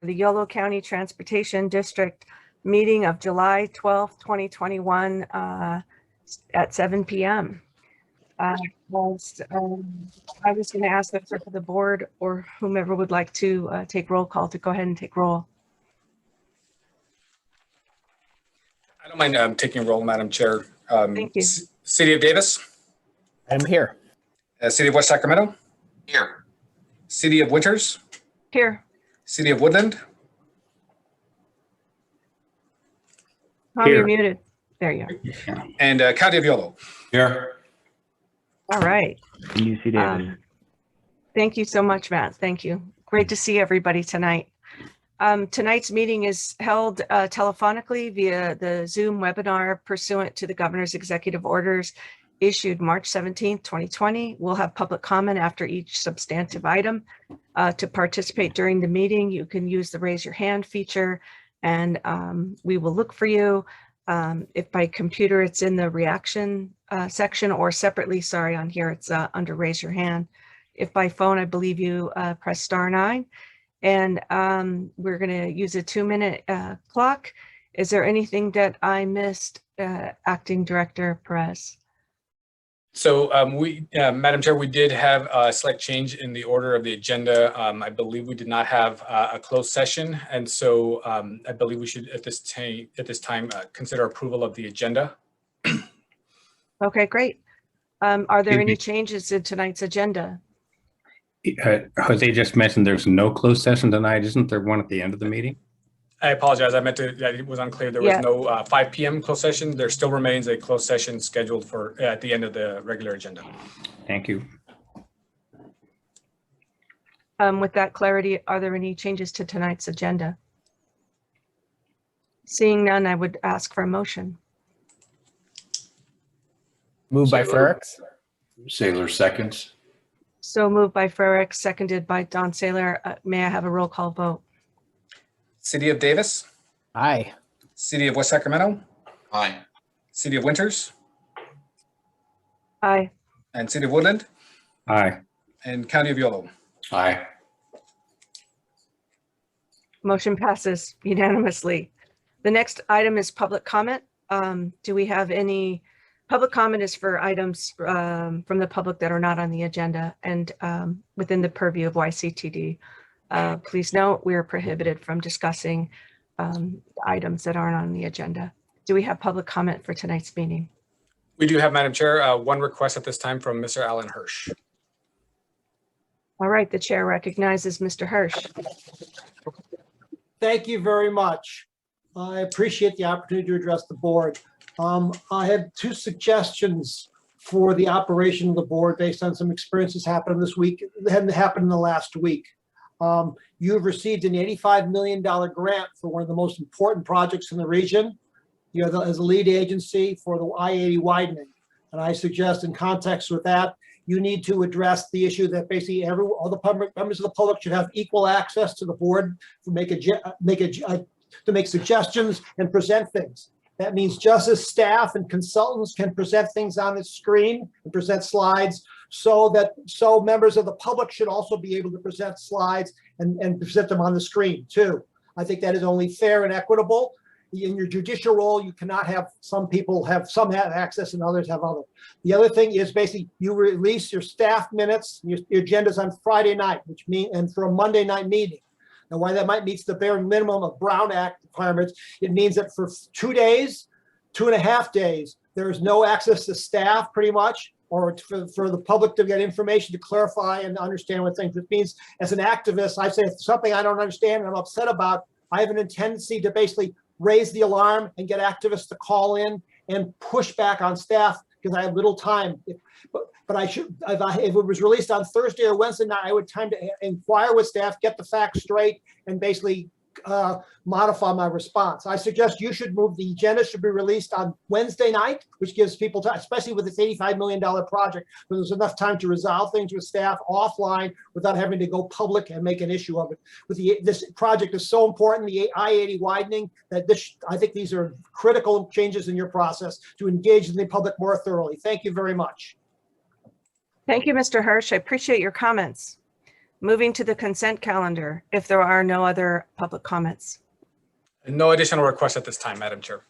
the Yolo County Transportation District meeting of July 12th, 2021 at 7 p.m. I was going to ask the clerk of the board or whomever would like to take roll call to go ahead and take roll. I don't mind taking roll, Madam Chair. Thank you. City of Davis. I'm here. City of West Sacramento. Here. City of Winters. Here. City of Woodland. Tom, Here. you're muted. There you are. And County of Yolo. Here. All right. UC Davis. Thank you so much, Matt. Thank you. Great to see everybody tonight. Tonight's meeting is held telephonically via the Zoom webinar pursuant to the governor's executive orders issued March 17th, 2020. We'll have public comment after each substantive item. To participate during the meeting, you can use the raise your hand feature and we will look for you. If by computer, it's in the reaction section, or separately, sorry, on here, it's under raise your hand. If by phone, I believe you press *9. And we're going to use a 2-minute clock. Is there anything that I missed, Acting Director Perez? So Madam Chair, we did have a slight change in the order of the agenda. I believe we did not have a closed session. And so I believe we should at this time consider approval of the agenda. Okay, great. Are there any changes in tonight's agenda? Jose just mentioned there's no closed session tonight. Isn't there one at the end of the meeting? I apologize. I meant to, it was unclear. There was no 5 p.m. closed session. There still remains a closed session scheduled for at the end of the regular agenda. Thank you. With that clarity, are there any changes to tonight's agenda? Seeing none, I would ask for a motion. Moved by Frericks. Sailor seconds. So moved by Frericks, seconded by Don Saylor. May I have a roll call vote? City of Davis. Aye. City of West Sacramento. Aye. City of Winters. Aye. And City of Woodland. Aye. And County of Yolo. Aye. Motion passes unanimously. The next item is public comment. Do we have any public comment? Is for items from the public that are not on the agenda and within the purview of YCTD. Please note, we are prohibited from discussing items that aren't on the agenda. Do we have public comment for tonight's meeting? We do have, Madam Chair, one request at this time from Mr. Alan Hirsch. All right, the chair recognizes Mr. Hirsch. Thank you very much. I appreciate the opportunity to address the board. I have 2 suggestions for the operation of the board based on some experiences happened this week, that hadn't happened in the last week. You have received an $85 million grant for one of the most important projects in the region. You know, as a lead agency for the I-80 widening. And I suggest in context with that, you need to address the issue that basically all the members of the public should have equal access to the board to make suggestions and present things. That means just as staff and consultants can present things on the screen and present slides, so members of the public should also be able to present slides and present them on the screen too. I think that is only fair and equitable. In your judicial role, you cannot have some people have access and others have other. The other thing is basically you release your staff minutes, your agendas on Friday night, and for a Monday night meeting. Now, why that might meet the bare minimum of Brown Act requirements, it means that for 2 days, 2.5 days, there is no access to staff pretty much, or for the public to get information to clarify and understand what things. It means as an activist, I say if something I don't understand and I'm upset about, I have a tendency to basically raise the alarm and get activists to call in and push back on staff because I have little time. But I should, if it was released on Thursday or Wednesday night, I would time to inquire with staff, get the facts straight, and basically modify my response. I suggest you should move the agenda should be released on Wednesday night, which gives people time, especially with this $85 million project, where there's enough time to resolve things with staff offline without having to go public and make an issue of it. This project is so important, the I-80 widening, that I think these are critical changes in your process to engage the public more thoroughly. Thank you very much. Thank you, Mr. Hirsch. I appreciate your comments. Moving to the consent calendar, if there are no other public comments. No additional requests at this time, Madam Chair.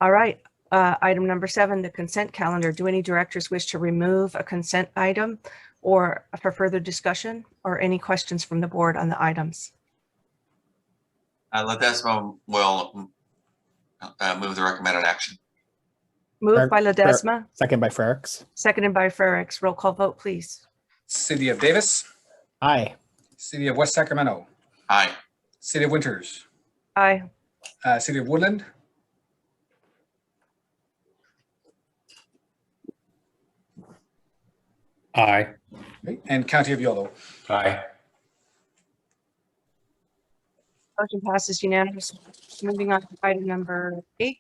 All right, item number 7, the consent calendar. Do any directors wish to remove a consent item or for further discussion, or any questions from the board on the items? Ledesma will move the recommended action. Moved by Ledesma, Second by Frericks. seconded by Frericks. Roll call vote, please. City of Davis, Aye. City of West Sacramento, Aye. City of Winters, Aye. City of Woodland, Aye. okay, and County of Yolo. Aye. Motion passes unanimously. Moving on to item number 8.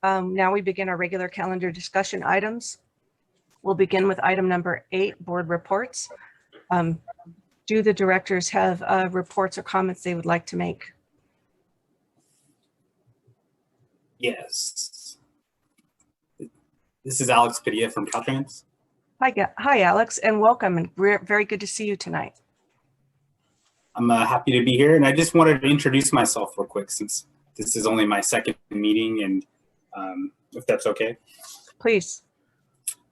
Now we begin our regular calendar discussion items. We'll begin with item number 8, board reports. Do the directors have reports or comments they would like to make? Yes. This is Alex Padilla from Caltrans. Hi, Alex, and welcome. And we're very good to see you tonight. I'm happy to be here, and I just wanted to introduce myself real quick since this is only my second meeting, and if that's okay. Please.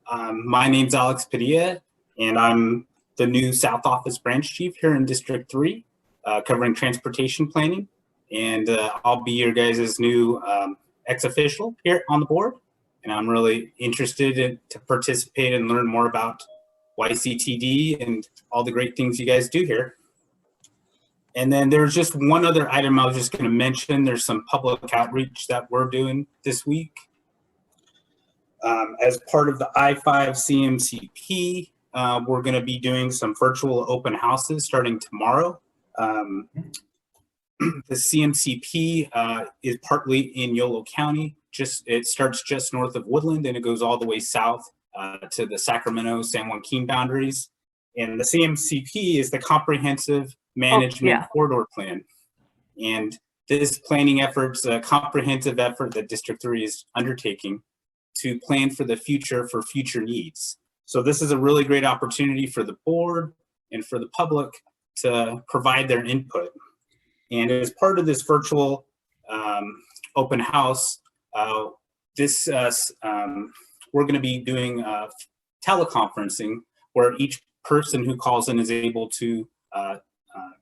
My name's Alex Padilla, and I'm the new South Office Branch Chief here in District 3, covering transportation planning, and I'll be your guys' new ex-official here on the board, and I'm really interested to participate and learn more about YCTD and all the great things you guys do here. And then there's just one other item I was just going to mention. There's some public outreach that we're doing this week. As part of the I-5 CMCP, we're going to be doing some virtual open houses starting tomorrow. The CMCP is partly in Yolo County. It starts just north of Woodland and it goes all the way south to the Sacramento-San Joaquin boundaries. And the CMCP is the Comprehensive Management Corridor Plan. And this planning effort's a comprehensive effort that District 3 is undertaking to plan for the future for future needs. So this is a really great opportunity for the board and for the public to provide their input. And as part of this virtual open house, we're going to be doing teleconferencing where each person who calls in is able to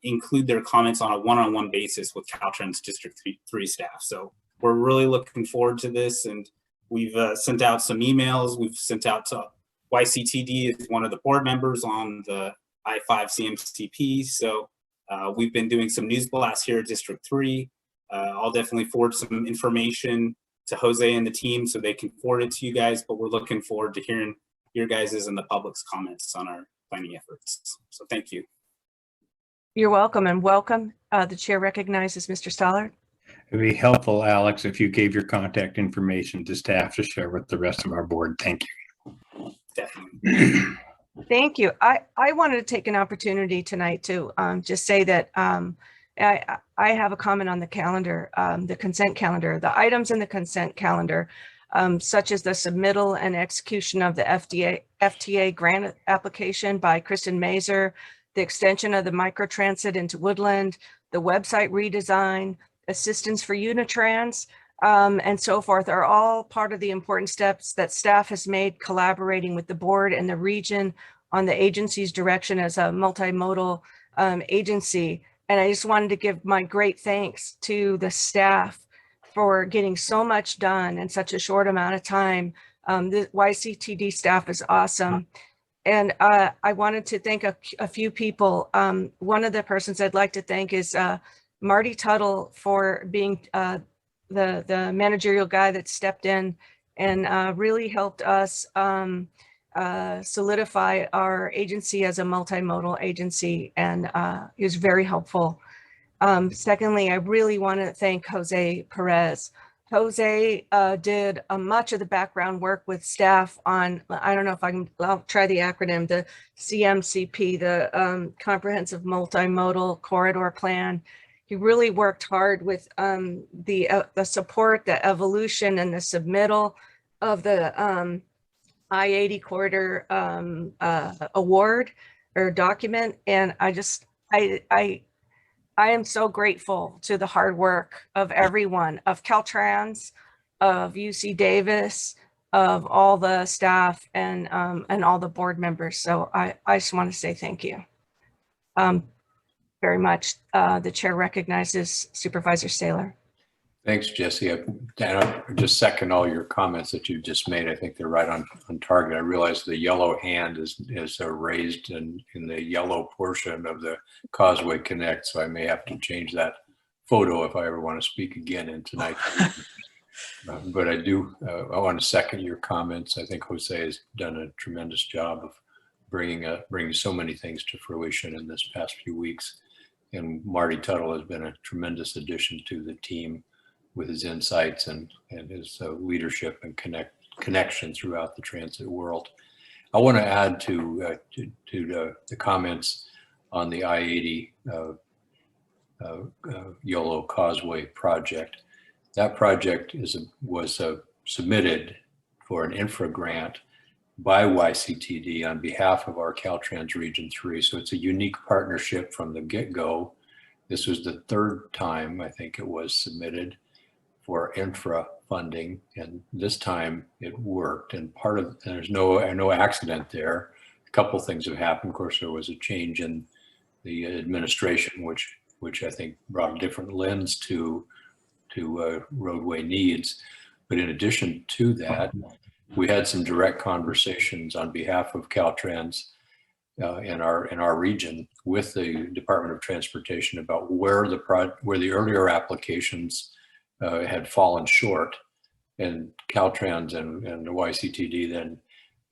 include their comments on a one-on-one basis with Caltrans District 3 staff. So we're really looking forward to this, and we've sent out some emails. We've sent out to YCTD as one of the board members on the I-5 CMCP. So we've been doing some news blasts here at District 3. I'll definitely forward some information to Jose and the team so they can forward it to you guys, but we're looking forward to hearing your guys' and the public's comments on our planning efforts. So thank you. You're welcome, and welcome. The chair recognizes Mr. Stollard. It'd be helpful, Alex, if you gave your contact information to staff to share with the rest of our board. Thank you. Definitely. Thank you. I wanted to take an opportunity tonight to just say that I have a comment on the calendar, the consent calendar, the items in the consent calendar, such as the submittal and execution of the FTA grant application by Kristen Mazer, the extension of the microtransit into Woodland, the website redesign, assistance for Unitrans, and so forth are all part of the important steps that staff has made collaborating with the board and the region on the agency's direction as a multimodal agency. And I just wanted to give my great thanks to the staff for getting so much done in such a short amount of time. The YCTD staff is awesome. And I wanted to thank a few people. One of the persons I'd like to thank is Marty Tuttle for being the managerial guy that stepped in and really helped us solidify our agency as a multimodal agency, and he was very helpful. Secondly, I really want to thank Jose Perez. Jose did much of the background work with staff on, I don't know if I'll try the acronym, the CMCP, the Comprehensive Multimodal Corridor Plan. He really worked hard with the support, the evolution, and the submittal of the I-80 corridor award. or document. And I am so grateful to the hard work of everyone, of Caltrans, of UC Davis, of all the staff and all the board members. So I just want to say thank you very much. The chair recognizes Supervisor Saylor. Thanks, Jesse. I just second all your comments that you just made. I think they're right on target. I realize the yellow hand is raised in the yellow portion of the Causeway Connect, so I may have to change that photo if I ever want to speak again in tonight. But I want to second your comments. I think Jose has done a tremendous job of bringing so many things to fruition in this past few weeks. And Marty Tuttle has been a tremendous addition to the team with his insights and his leadership and connection throughout the transit world. I want to add to the comments on the I-80 YOLO Causeway project. That project was submitted for an infra grant by YCTD on behalf of our Caltrans Region 3. So it's a unique partnership from the get-go. This was the third time, I think it was submitted for infra funding, and this time it worked. And there's no accident there. A couple things have happened. Of course, there was a change in the administration, which I think brought a different lens to roadway needs. But in addition to that, we had some direct conversations on behalf of Caltrans in our region with the Department of Transportation about where the earlier applications had fallen short, and Caltrans and the YCTD then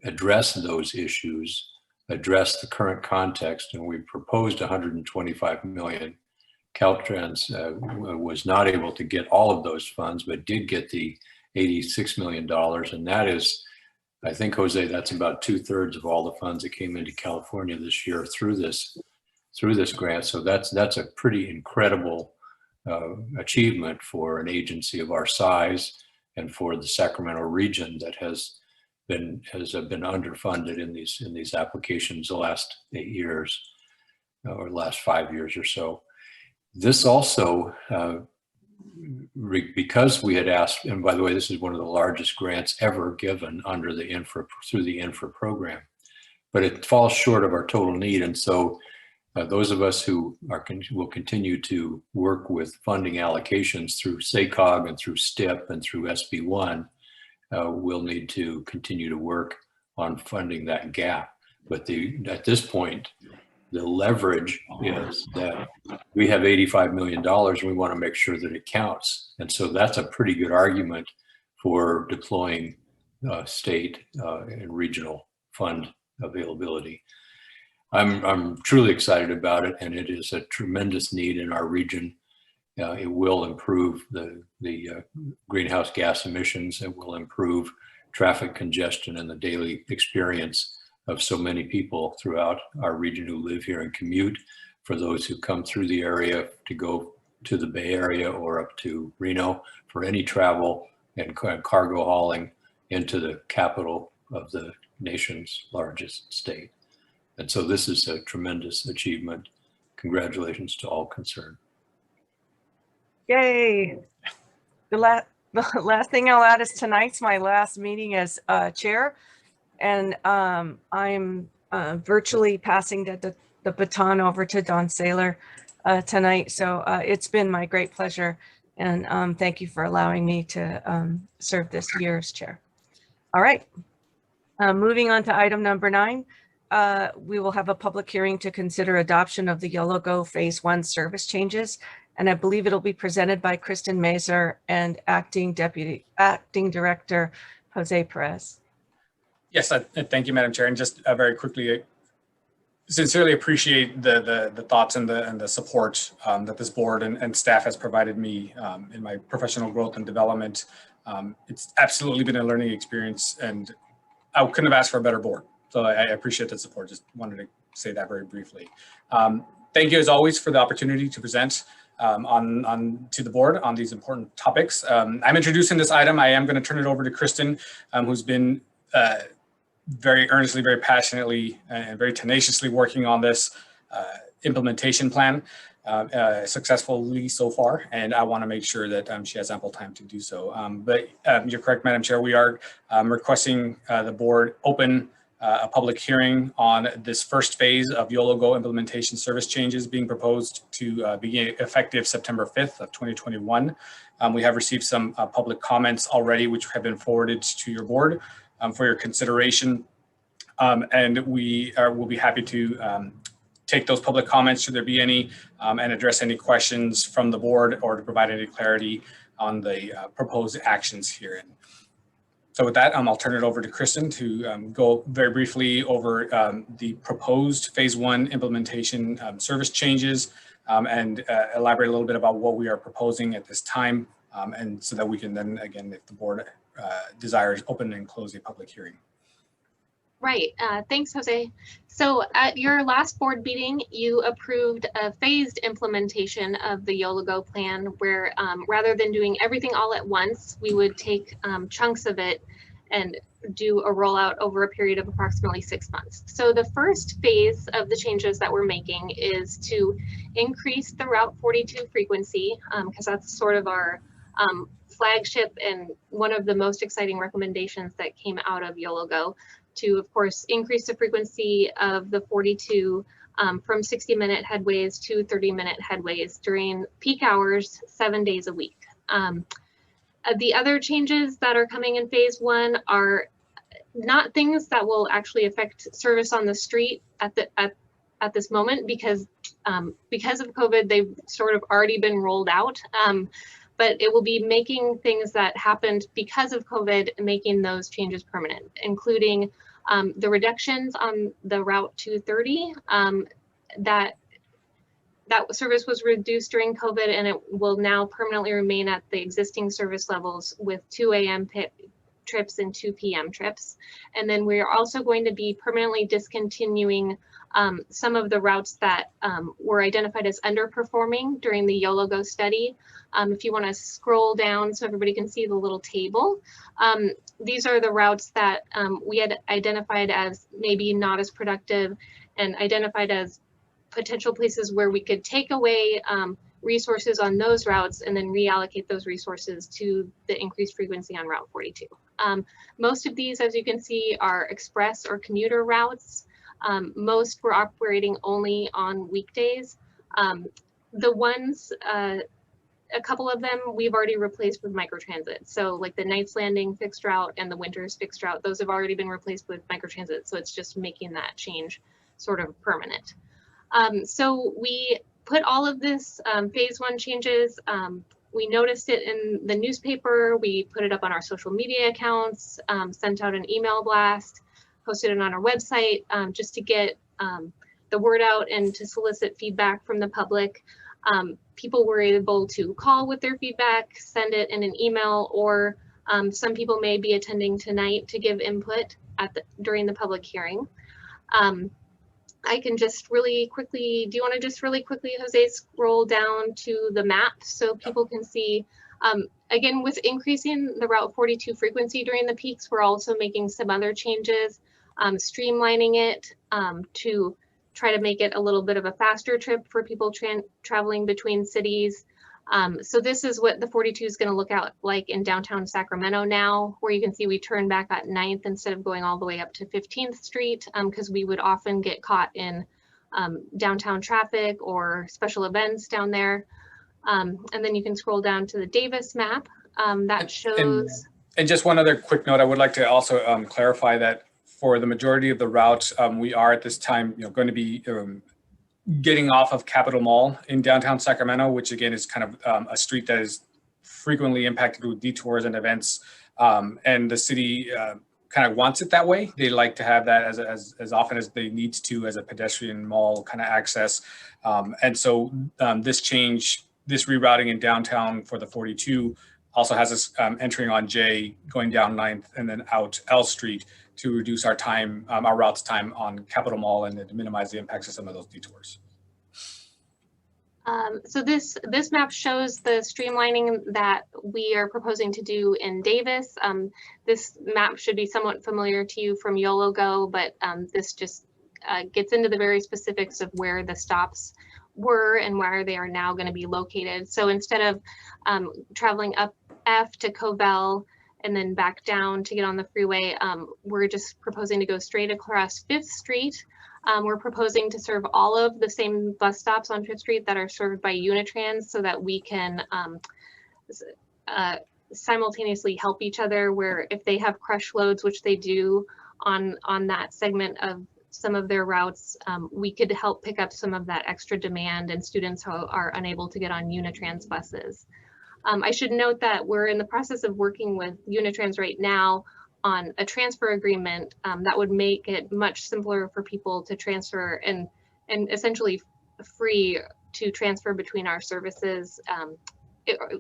addressed those issues, addressed the current context, and we proposed $125 million. Caltrans was not able to get all of those funds, but did get the $86 million, and that is, I think, Jose, that's about 2/3 of all the funds that came into California this year through this grant. So that's a pretty incredible achievement for an agency of our size and for the Sacramento region that has been underfunded in these applications the last 8 years or last 5 years or so. This also, because we had asked, and by the way, this is one of the largest grants ever given under the through the infra program, but it falls short of our total need. And so those of us who will continue to work with funding allocations through SACOG and through STIP and through SB1 will need to continue to work on funding that gap. But at this point, the leverage is that we have $85 million and we want to make sure that it counts. And so that's a pretty good argument for deploying state and regional fund availability. I'm truly excited about it, and it is a tremendous need in our region. It will improve the greenhouse gas emissions. It will improve traffic congestion and the daily experience of so many people throughout our region who live here and commute, for those who come through the area to go to the Bay Area or up to Reno for any travel and cargo hauling into the capital of the nation's largest state. And so this is a tremendous achievement. Congratulations to all concerned. Yay. The last thing I'll add is tonight's my last meeting as chair. And I'm virtually passing the baton over to Don Saylor tonight. So it's been my great pleasure. And thank you for allowing me to serve this year as chair. All right. Moving on to item number 9. We will have a public hearing to consider adoption of the YOLO Go Phase 1 service changes. And I believe it'll be presented by Kristen Mazur and Acting Director Jose Perez. Yes, thank you, Madam Chair. And just very quickly, I sincerely appreciate the thoughts and the support that this board and staff has provided me in my professional growth and development. It's absolutely been a learning experience, and I couldn't have asked for a better board. So I appreciate the support. Just wanted to say that very briefly. Thank you, as always, for the opportunity to present to the board on these important topics. I'm introducing this item. I am going to turn it over to Kristen, who's been very earnestly, very passionately, and very tenaciously working on this implementation plan successfully so far, and I want to make sure that she has ample time to do so. But you're correct, Madam Chair. We are requesting the board open a public hearing on this first phase of YOLO implementation service changes being proposed to begin effective September 5th of 2021. We have received some public comments already, which have been forwarded to your board for your consideration. And we will be happy to take those public comments, should there be any, and address any questions from the board or to provide any clarity on the proposed actions here. So with that, I'll turn it over to Kristen to go very briefly over the proposed phase 1 implementation service changes and elaborate a little bit about what we are proposing at this time. And so that we can then, again, if the board desires, open and close a public hearing. Right. Thanks, Jose. So at your last board meeting, you approved a phased implementation of the YOLO plan where rather than doing everything all at once, we would take chunks of it and do a rollout over a period of approximately 6 months. So the first phase of the changes that we're making is to increase the Route 42 frequency, because that's sort of our flagship and one of the most exciting recommendations that came out of YOLO, to, of course, increase the frequency of the 42 from 60-minute headways to 30-minute headways during peak hours, 7 days a week. The other changes that are coming in phase 1 are not things that will actually affect service on the street at this moment, because of COVID, they've sort of already been rolled out. But it will be making things that happened because of COVID, making those changes permanent, including the reductions on the Route 230. That service was reduced during COVID, and it will now permanently remain at the existing service levels with 2 a.m. trips and 2 p.m. trips. And then we're also going to be permanently discontinuing some of the routes that were identified as underperforming during the YOLO study. If you want to scroll down so everybody can see the little table, these are the routes that we had identified as maybe not as productive and identified as potential places where we could take away resources on those routes and then reallocate those resources to the increased frequency on Route 42. Most of these, as you can see, are express or commuter routes. Most were operating only on weekdays. The ones, a couple of them we've already replaced with microtransit. So like the Knights Landing fixed route and the Winters fixed route, those have already been replaced with microtransit. So it's just making that change sort of permanent. So we put all of this phase 1 changes. We noticed it in the newspaper. We put it up on our social media accounts, sent out an email blast, posted it on our website, just to get the word out and to solicit feedback from the public. People were able to call with their feedback, send it in an email, or some people may be attending tonight to give input during the public hearing. I can just really quickly, do you want to just really quickly, Jose, scroll down to the map so people can see, again, with increasing the Route 42 frequency during the peaks, we're also making some other changes, streamlining it to try to make it a little bit of a faster trip for people traveling between cities. So this is what the 42 is going to look out like in downtown Sacramento now, where you can see we turn back at 9th instead of going all the way up to 15th Street, because we would often get caught in downtown traffic or special events down there. And then you can scroll down to the Davis map that shows. And just one other quick note, I would like to also clarify that for the majority of the routes, we are at this time, going to be getting off of Capitol Mall in downtown Sacramento, which again is kind of a street that is frequently impacted with detours and events. And the city kind of wants it that way. They like to have that as often as they need to as a pedestrian mall kind of access. And so this change, this rerouting in downtown for the 42 also has us entering on J, going down 9th and then out L Street to reduce our time, our route's time on Capitol Mall and to minimize the impacts of some of those detours. So this map shows the streamlining that we are proposing to do in Davis. This map should be somewhat familiar to you from YOLO Go, but this just gets into the very specifics of where the stops were and where they are now going to be located. So instead of traveling up F to Covell and then back down to get on the freeway, we're just proposing to go straight across 5th Street. We're proposing to serve all of the same bus stops on 5th Street that are served by Unitrans so that we can simultaneously help each other, where if they have crush loads, which they do on that segment of some of their routes, we could help pick up some of that extra demand and students who are unable to get on Unitrans buses. I should note that we're in the process of working with Unitrans right now on a transfer agreement that would make it much simpler for people to transfer and essentially free to transfer between our services.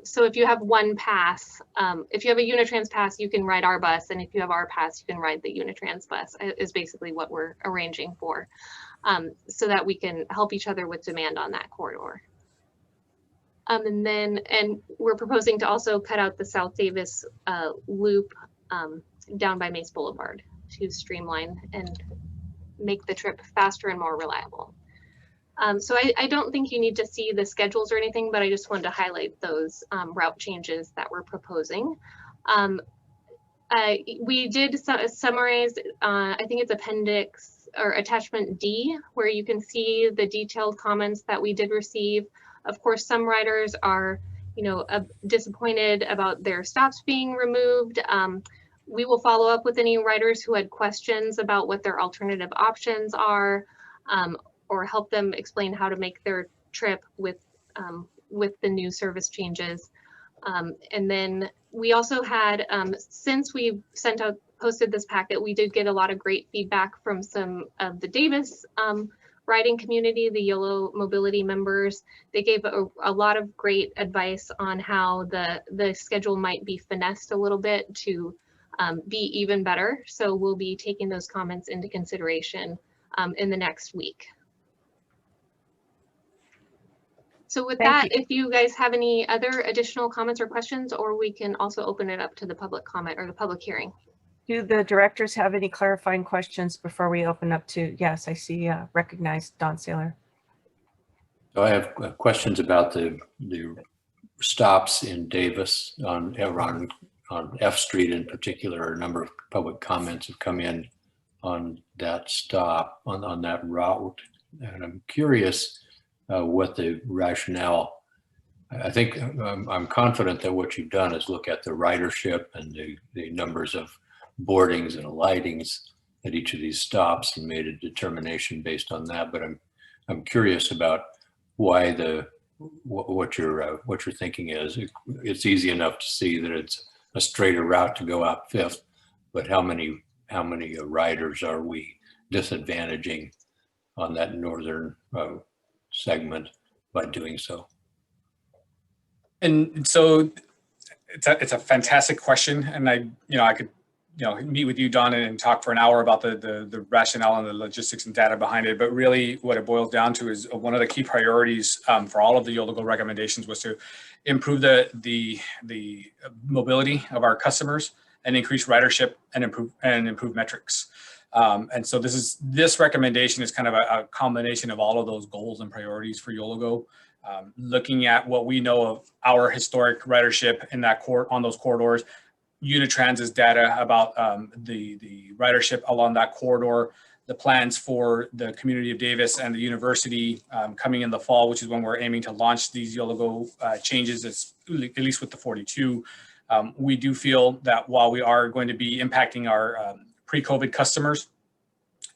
So if you have one pass, if you have a Unitrans pass, you can ride our bus, and if you have our pass, you can ride the Unitrans bus, is basically what we're arranging for, so that we can help each other with demand on that corridor. And we're proposing to also cut out the South Davis loop down by Mace Boulevard to streamline and make the trip faster and more reliable. So I don't think you need to see the schedules or anything, but I just wanted to highlight those route changes that we're proposing. We did summarize, I think it's appendix or attachment D, where you can see the detailed comments that we did receive. Of course, some riders are, disappointed about their stops being removed. We will follow up with any riders who had questions about what their alternative options are, or help them explain how to make their trip with the new service changes. And then we also had, since we posted this packet, we did get a lot of great feedback from some of the Davis riding community, the YOLO mobility members. They gave a lot of great advice on how the schedule might be finessed a little bit to be even better. So we'll be taking those comments into consideration in the next week. So with that, if you guys have any other additional comments or questions, or we can also open it up to the public comment or the public hearing. Do the directors have any clarifying questions before we open up to, yes, I see recognized Don Saylor. So I have questions about the stops in Davis on F Street in particular. A number of public comments have come in on that stop, on that route. And I'm curious what the rationale. I think I'm confident that what you've done is look at the ridership and the numbers of boardings and alightings at each of these stops and made a determination based on that. But I'm curious about why what your thinking is. It's easy enough to see that it's a straighter route to go out 5th, but how many riders are we disadvantaging on that northern segment by doing so? And so it's a fantastic question, and I could meet with you, Don, and talk for an hour about the rationale and the logistics and data behind it. But really, what it boils down to is one of the key priorities for all of the YOLO Go recommendations was to improve the mobility of our customers and increase ridership and improve metrics. And so this recommendation is kind of a combination of all of those goals and priorities for YOLO Go. Looking at what we know of our historic ridership in on those corridors, Unitrans's data about the ridership along that corridor, the plans for the community of Davis and the university coming in the fall, which is when we're aiming to launch these YOLO Go changes, at least with the 42. We do feel that while we are going to be impacting our pre-COVID customers,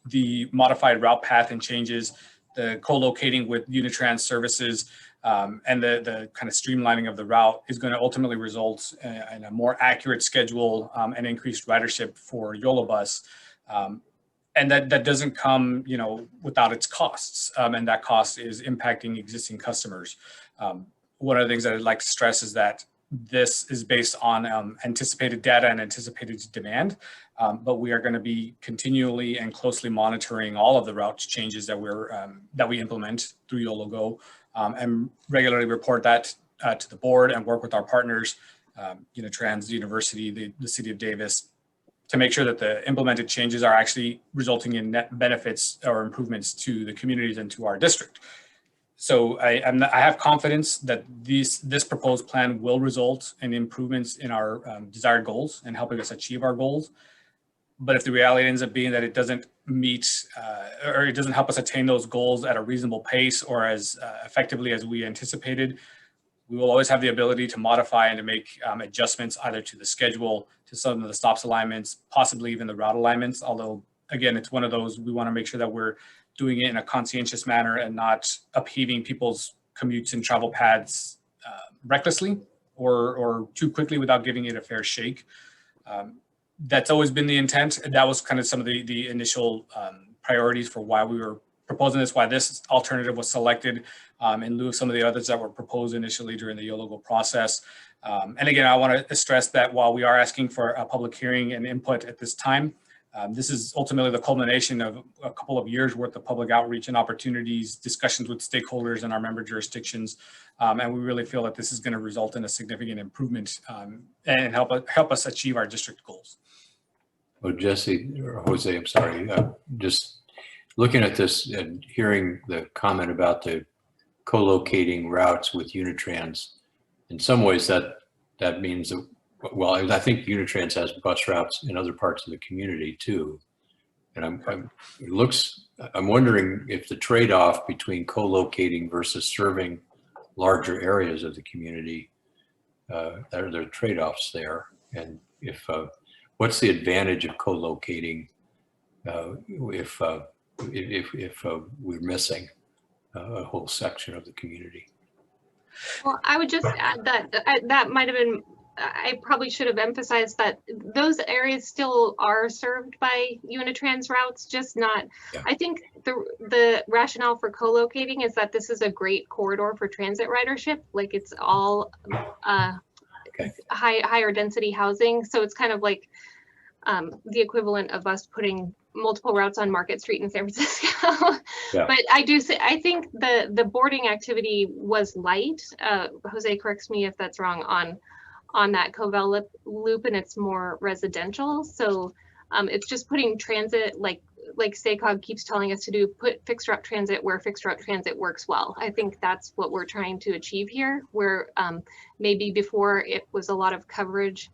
the modified route path and changes, the co-locating with Unitrans services, and the kind of streamlining of the route is going to ultimately result in a more accurate schedule and increased ridership for YOLO Bus. And that doesn't come, without its costs, and that cost is impacting existing customers. One of the things that I'd like to stress is that this is based on anticipated data and anticipated demand, but we are going to be continually and closely monitoring all of the route changes that we implement through YOLO Go and regularly report that to the board and work with our partners, Unitrans, the university, the city of Davis, to make sure that the implemented changes are actually resulting in net benefits or improvements to the communities and to our district. So I have confidence that this proposed plan will result in improvements in our desired goals and helping us achieve our goals. But if the reality ends up being that it doesn't meet or it doesn't help us attain those goals at a reasonable pace or as effectively as we anticipated, we will always have the ability to modify and to make adjustments either to the schedule, to some of the stops alignments, possibly even the route alignments. Although, again, it's one of those, we want to make sure that we're doing it in a conscientious manner and not upheaving people's commutes and travel paths recklessly or too quickly without giving it a fair shake. That's always been the intent. And that was kind of some of the initial priorities for why we were proposing this, why this alternative was selected in lieu of some of the others that were proposed initially during the YOLOGO process. And again, I want to stress that while we are asking for a public hearing and input at this time, this is ultimately the culmination of a couple of years worth of public outreach and opportunities, discussions with stakeholders in our member jurisdictions. And we really feel that this is going to result in a significant improvement and help us achieve our district goals. Well, Jesse, or Jose, I'm sorry, just looking at this and hearing the comment about the co-locating routes with Unitrans, in some ways that means that, well, I think Unitrans has bus routes in other parts of the community too. And I'm wondering if the trade-off between co-locating versus serving larger areas of the community, there are trade-offs there. And if, what's the advantage of co-locating if we're missing a whole section of the community? Well, I would just add that that might have been, I probably should have emphasized that those areas still are served by Unitrans routes, just not, Yeah. I think the rationale for co-locating is that this is a great corridor for transit ridership. Like it's all Okay. higher density housing. So it's kind of like the equivalent of us putting multiple routes on Market Street in San Francisco. Yeah. But I think the boarding activity was light. Jose corrects me if that's wrong on that Covell loop, and it's more residential. So it's just putting transit, like SACOG keeps telling us to do, put fixed route transit where fixed route transit works well. I think that's what we're trying to achieve here, where maybe before it was a lot of coverage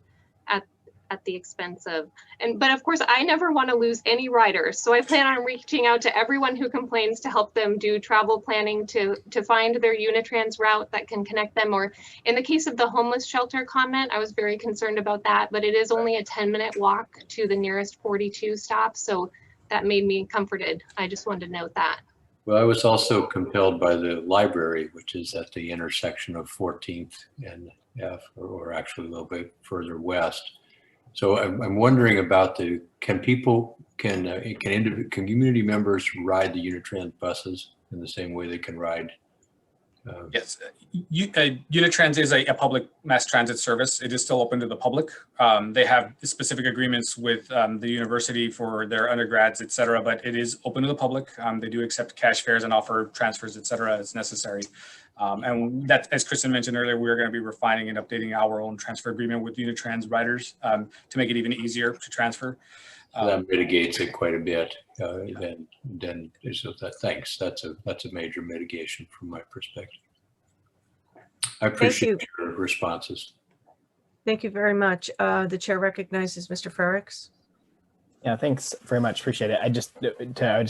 at the expense of, but of course I never want to lose any riders. So I plan on reaching out to everyone who complains to help them do travel planning to find their Unitrans route that can connect them. Or in the case of the homeless shelter comment, I was very concerned about that, but it is only a 10-minute walk to the nearest 42 stop. So that made me comforted. I just wanted to note that. Well, I was also compelled by the library, which is at the intersection of 14th and F, or actually a little bit further west. So I'm wondering about can community members ride the Unitrans buses in the same way they can ride? Yes, Unitrans is a public mass transit service. It is still open to the public. They have specific agreements with the university for their undergrads, et cetera, but it is open to the public. They do accept cash fares and offer transfers, et cetera, as necessary. And that, as Kristen mentioned earlier, we're going to be refining and updating our own transfer agreement with Unitrans riders to make it even easier to transfer. That mitigates it quite a bit. Then so thanks. That's a major mitigation from my perspective. I appreciate your responses. Thank you very much. The chair recognizes Mr. Frericks. Yeah, thanks very much. Appreciate it. I just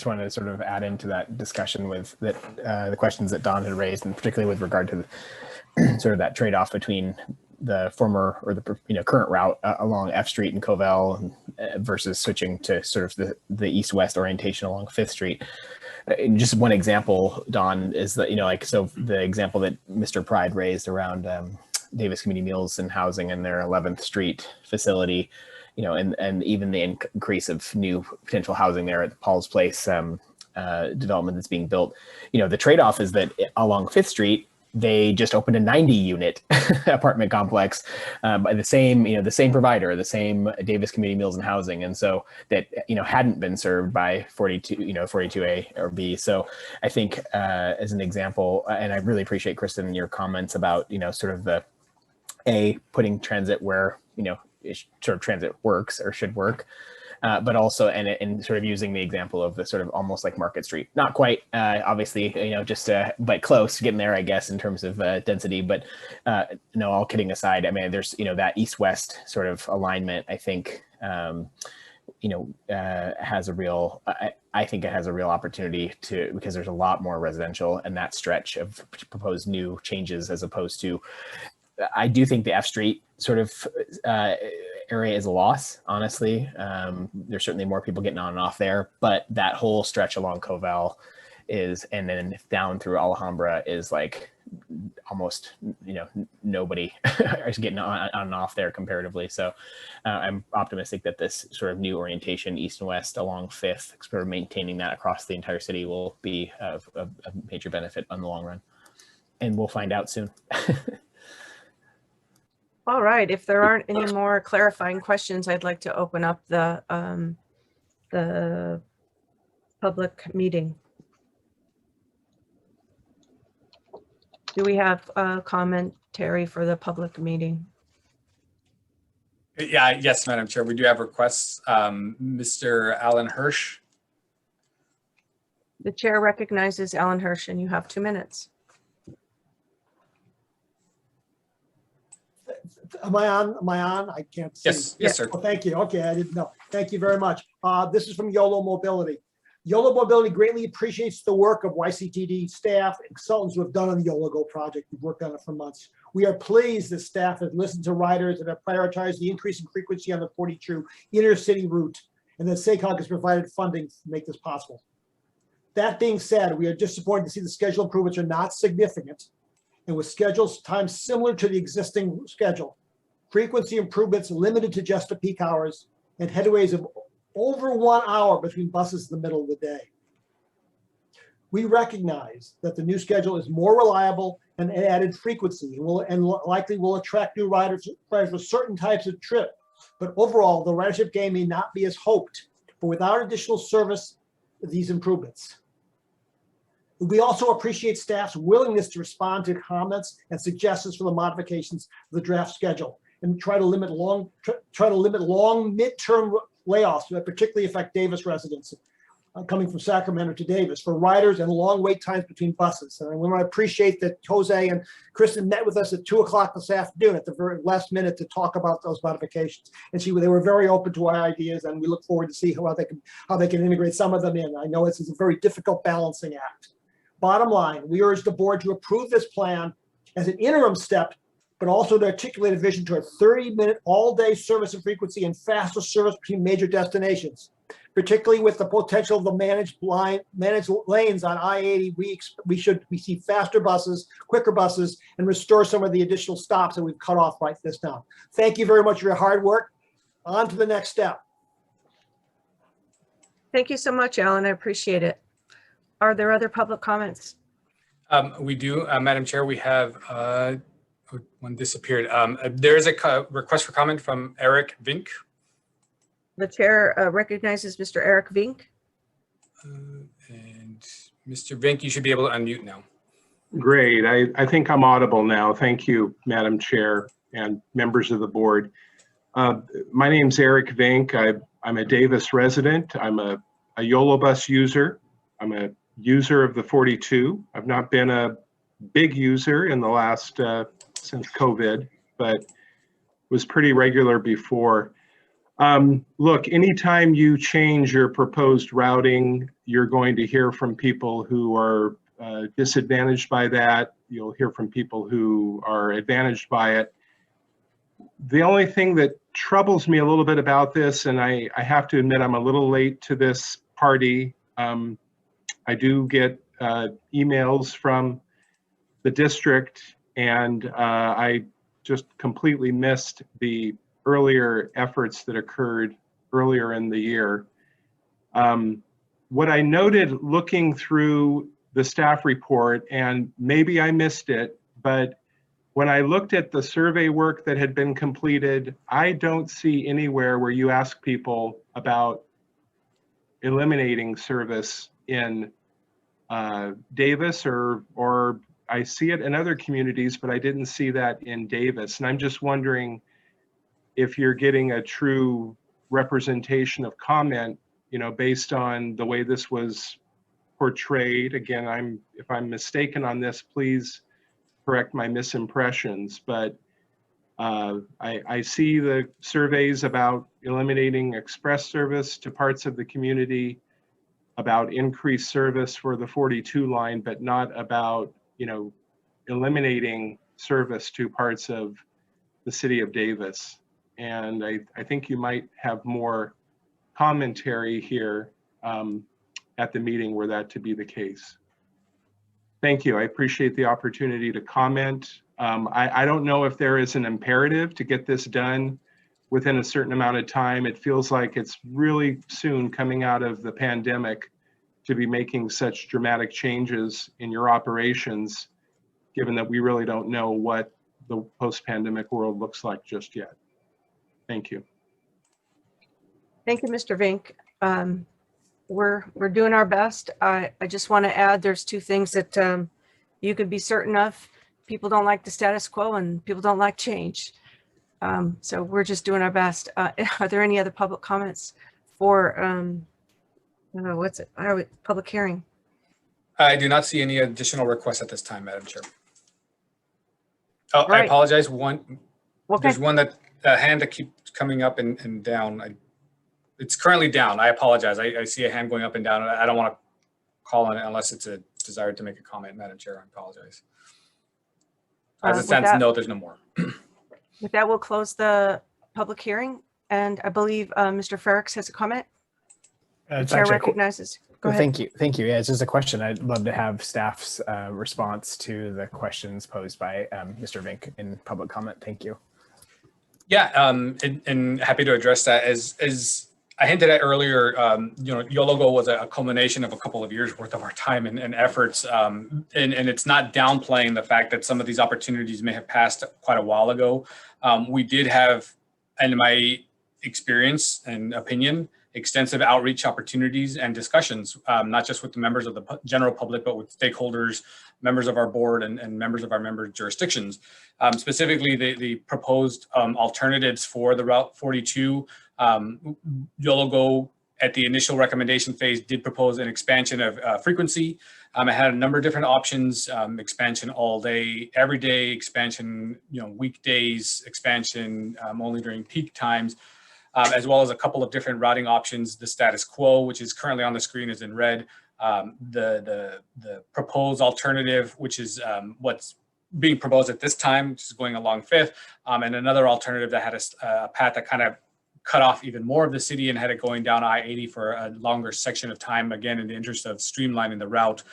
wanted to sort of add into that discussion with the questions that Don had raised, and particularly with regard to sort of that trade-off between the former or the current route along F Street and Covell versus switching to sort of the east-west orientation along 5th Street. Just one example, Don, is that so the example that Mr. Pride raised around Davis Community Meals and Housing and their 11th Street facility. And even the increase of new potential housing there at the Paul's Place development that's being built. The trade-off is that along 5th Street, they just opened a 90-unit apartment complex by the same, the same provider, the same Davis Community Meals and Housing, and so that hadn't been served by 42A or B. So I think as an example, and I really appreciate Kristen your comments about sort of the putting transit where sort of transit works or should work. But also, and sort of using the example of the sort of almost like Market Street, not quite, obviously, just, but close, getting there, I guess, in terms of density. But no, all kidding aside, I mean, there's, that east-west sort of alignment, I think, has a real, I think it has a real opportunity because there's a lot more residential in that stretch of proposed new changes as opposed to, I do think the F Street sort of area is a loss, honestly. There's certainly more people getting on and off there, but that whole stretch along Covell and then down through Alhambra is like almost, nobody is getting on and off there comparatively. So I'm optimistic that this sort of new orientation, east and west along Fifth, sort of maintaining that across the entire city will be of a major benefit on the long run. And we'll find out soon. All right, if there aren't any more clarifying questions, I'd like to open up the public meeting. Do we have a commentary for the public meeting? Yeah, yes, Madam Chair, we do have requests. Mr. Alan Hirsch. The chair recognizes Alan Hirsch, and you have 2 minutes. Am I on? Am I on? I can't see. Yes, sir. Oh, thank you. Okay, I didn't know. Thank you very much. This is from YOLO Mobility. YOLO Mobility greatly appreciates the work of YCTD staff and consultants who have done on the YOLO Go project. We've worked on it for months. We are pleased that staff has listened to riders and have prioritized the increase in frequency on the 42 inner city route, and that SACOG has provided funding to make this possible. That being said, we are disappointed to see the schedule improvements are not significant, and with schedules times similar to the existing schedule. Frequency improvements limited to just the peak hours, and headways of over 1 hour between buses in the middle of the day. We recognize that the new schedule is more reliable and added frequency and likely will attract new riders for certain types of trip. But overall, the ridership gain may not be as hoped, but without additional service, these improvements. We also appreciate staff's willingness to respond to comments and suggestions for the modifications of the draft schedule and try to limit long midterm layoffs that particularly affect Davis residents coming from Sacramento to Davis for riders and long wait times between buses. And I want to appreciate that Jose and Kristen met with us at 2 o'clock this afternoon at the very last minute to talk about those modifications. And they were very open to our ideas, and we look forward to see how they can integrate some of them in. I know this is a very difficult balancing act. Bottom line, we urge the board to approve this plan as an interim step, but also to articulate a vision to a 30-minute all-day service and frequency and faster service between major destinations. Particularly with the potential of the managed lanes on I-80, we see faster buses, quicker buses, and restore some of the additional stops that we've cut off right this now. Thank you very much for your hard work. On to the next step. Thank you so much, Alan. I appreciate it. Are there other public comments? We do, Madam Chair. We have one disappeared. There is a request for comment from Eric Vink. The chair recognizes Mr. Eric Vink. And Mr. Vink, you should be able to unmute now. Great. I think I'm audible now. Thank you, Madam Chair and members of the board. My name's Eric Vink. I'm a Davis resident. I'm a YOLO bus user. I'm a user of the 42. I've not been a big user in the last, since COVID, but was pretty regular before. Look, anytime you change your proposed routing, you're going to hear from people who are disadvantaged by that. You'll hear from people who are advantaged by it. The only thing that troubles me a little bit about this, and I have to admit I'm a little late to this party, I do get emails from the district, and I just completely missed the earlier efforts that occurred earlier in the year. What I noted looking through the staff report, and maybe I missed it, but when I looked at the survey work that had been completed, I don't see anywhere where you ask people about eliminating service in Davis, or I see it in other communities, but I didn't see that in Davis. And I'm just wondering if you're getting a true representation of comment, you know, based on the way this was portrayed. Again, if I'm mistaken on this, please correct my misimpressions, but I see the surveys about eliminating express service to parts of the community, about increased service for the 42 line, but not about, you know, eliminating service to parts of the city of Davis. And I think you might have more commentary here at the meeting were that to be the case. Thank you. I appreciate the opportunity to comment. I don't know if there is an imperative to get this done within a certain amount of time. It feels like it's really soon coming out of the pandemic to be making such dramatic changes in your operations, given that we really don't know what the post-pandemic world looks like just yet. Thank you. Thank you, Mr. Vink. We're doing our best. I just want to add, there's two things that you could be certain of. People don't like the status quo and people don't like change. So we're just doing our best. Are there any other public comments for public hearing? I do not see any additional requests at this time, Madam Chair. Oh, right. I apologize. Okay. There's one hand that keeps coming up and down. It's currently down. I apologize. I see a hand going up and down. I don't want to call on it unless it's a desire to make a comment, Madam Chair. I apologize. As it stands, no, there's no more. With that, we'll close the public hearing. And I believe Mr. Ferricks has a comment. Chair recognizes. Go ahead. Thank you. Thank you. Yeah, it's just a question. I'd love to have staff's response to the questions posed by Mr. Vink in public comment. Thank you. Yeah, and happy to address that. As I hinted at earlier, you know, YOLOGO was a culmination of a couple of years worth of our time and efforts. And it's not downplaying the fact that some of these opportunities may have passed quite a while ago. We did have, in my experience and opinion, extensive outreach opportunities and discussions, not just with the members of the general public, but with stakeholders, members of our board, and members of our member jurisdictions. Specifically, the proposed alternatives for the Route 42, YOLOGO at the initial recommendation phase did propose an expansion of frequency. It had a number of different options: expansion all day, every day, expansion, you know, weekdays, expansion only during peak times. As well as a couple of different routing options. The status quo, which is currently on the screen, is in red. The proposed alternative, which is what's being proposed at this time, which is going along 5th, and another alternative that had a path that kind of cut off even more of the city and had it going down I-80 for a longer section of time, again, in the interest of streamlining the route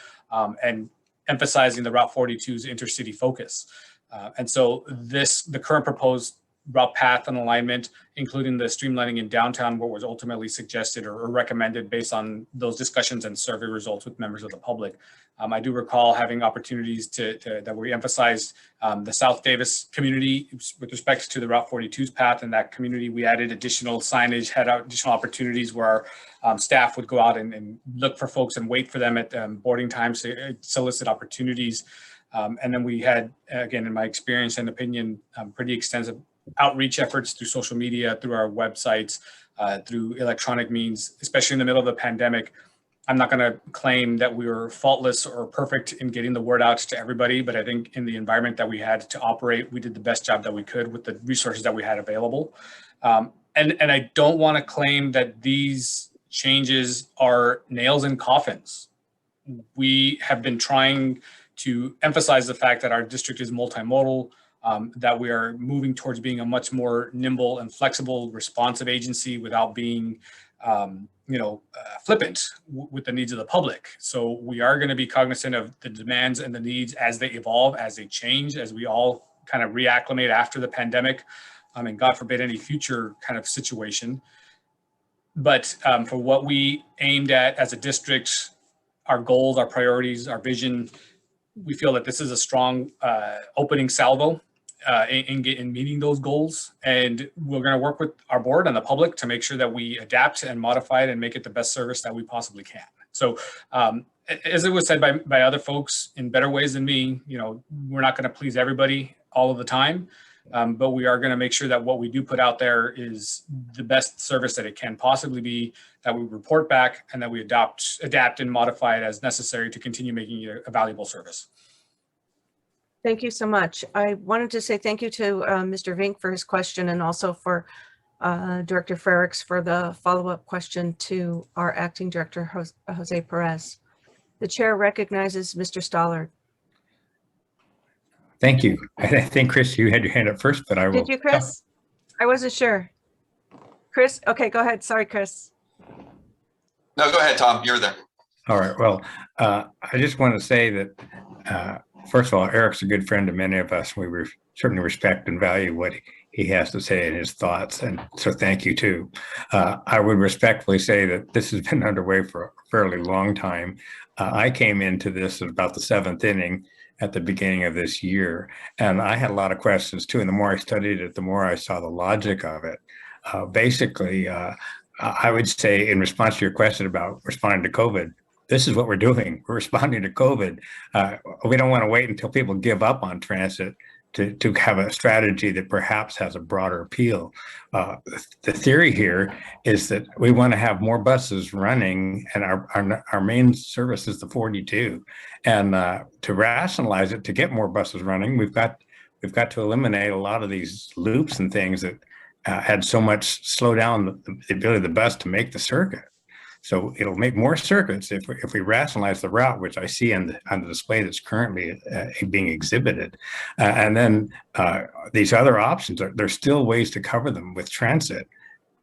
and emphasizing the Route 42's intercity focus. And so the current proposed route path and alignment, including the streamlining in downtown, what was ultimately suggested or recommended based on those discussions and survey results with members of the public. I do recall having opportunities that we emphasized the South Davis community with respect to the Route 42's path. In that community, we added additional signage, had additional opportunities where our staff would go out and look for folks and wait for them at boarding times to solicit opportunities. And then we had, again, in my experience and opinion, pretty extensive outreach efforts through social media, through our websites, through electronic means, especially in the middle of the pandemic. I'm not going to claim that we were faultless or perfect in getting the word out to everybody, but I think in the environment that we had to operate, we did the best job that we could with the resources that we had available. And I don't want to claim that these changes are nails in coffins. We have been trying to emphasize the fact that our district is multimodal, that we are moving towards being a much more nimble and flexible, responsive agency without being, flippant with the needs of the public. So we are going to be cognizant of the demands and the needs as they evolve, as they change, as we all kind of reacclimate after the pandemic, and God forbid any future kind of situation. But for what we aimed at as a district, our goals, our priorities, our vision, we feel that this is a strong opening salvo in meeting those goals. And we're going to work with our board and the public to make sure that we adapt and modify it and make it the best service that we possibly can. So as it was said by other folks in better ways than me, you know, we're not going to please everybody all of the time. But we are going to make sure that what we do put out there is the best service that it can possibly be, that we report back, and that we adapt and modify it as necessary to continue making it a valuable service. Thank you so much. I wanted to say thank you to Mr. Vink for his question, and also for Director Frericks for the follow-up question to our acting director, Jose Perez. The chair recognizes Mr. Stollard. Thank you. I think, Chris, you had your hand up first, but I will. Did you, Chris? I wasn't sure. Chris? Okay, go ahead. Sorry, Chris. No, go ahead, Tom. You're there. All right. Well, I just want to say that, first of all, Eric's a good friend to many of us. We certainly respect and value what he has to say and his thoughts. And so thank you, too. I would respectfully say that this has been underway for a fairly long time. I came into this at about the 7th inning at the beginning of this year. And I had a lot of questions too. And the more I studied it, the more I saw the logic of it. Basically, I would say in response to your question about responding to COVID, this is what we're doing. We're responding to COVID. We don't want to wait until people give up on transit to have a strategy that perhaps has a broader appeal. The theory here is that we want to have more buses running, and our main service is the 42. And to rationalize it, to get more buses running, we've got to eliminate a lot of these loops and things that had so much slow down the ability of the bus to make the circuit. So it'll make more circuits if we rationalize the route, which I see on the display that's currently being exhibited. And then these other options, there's still ways to cover them with transit.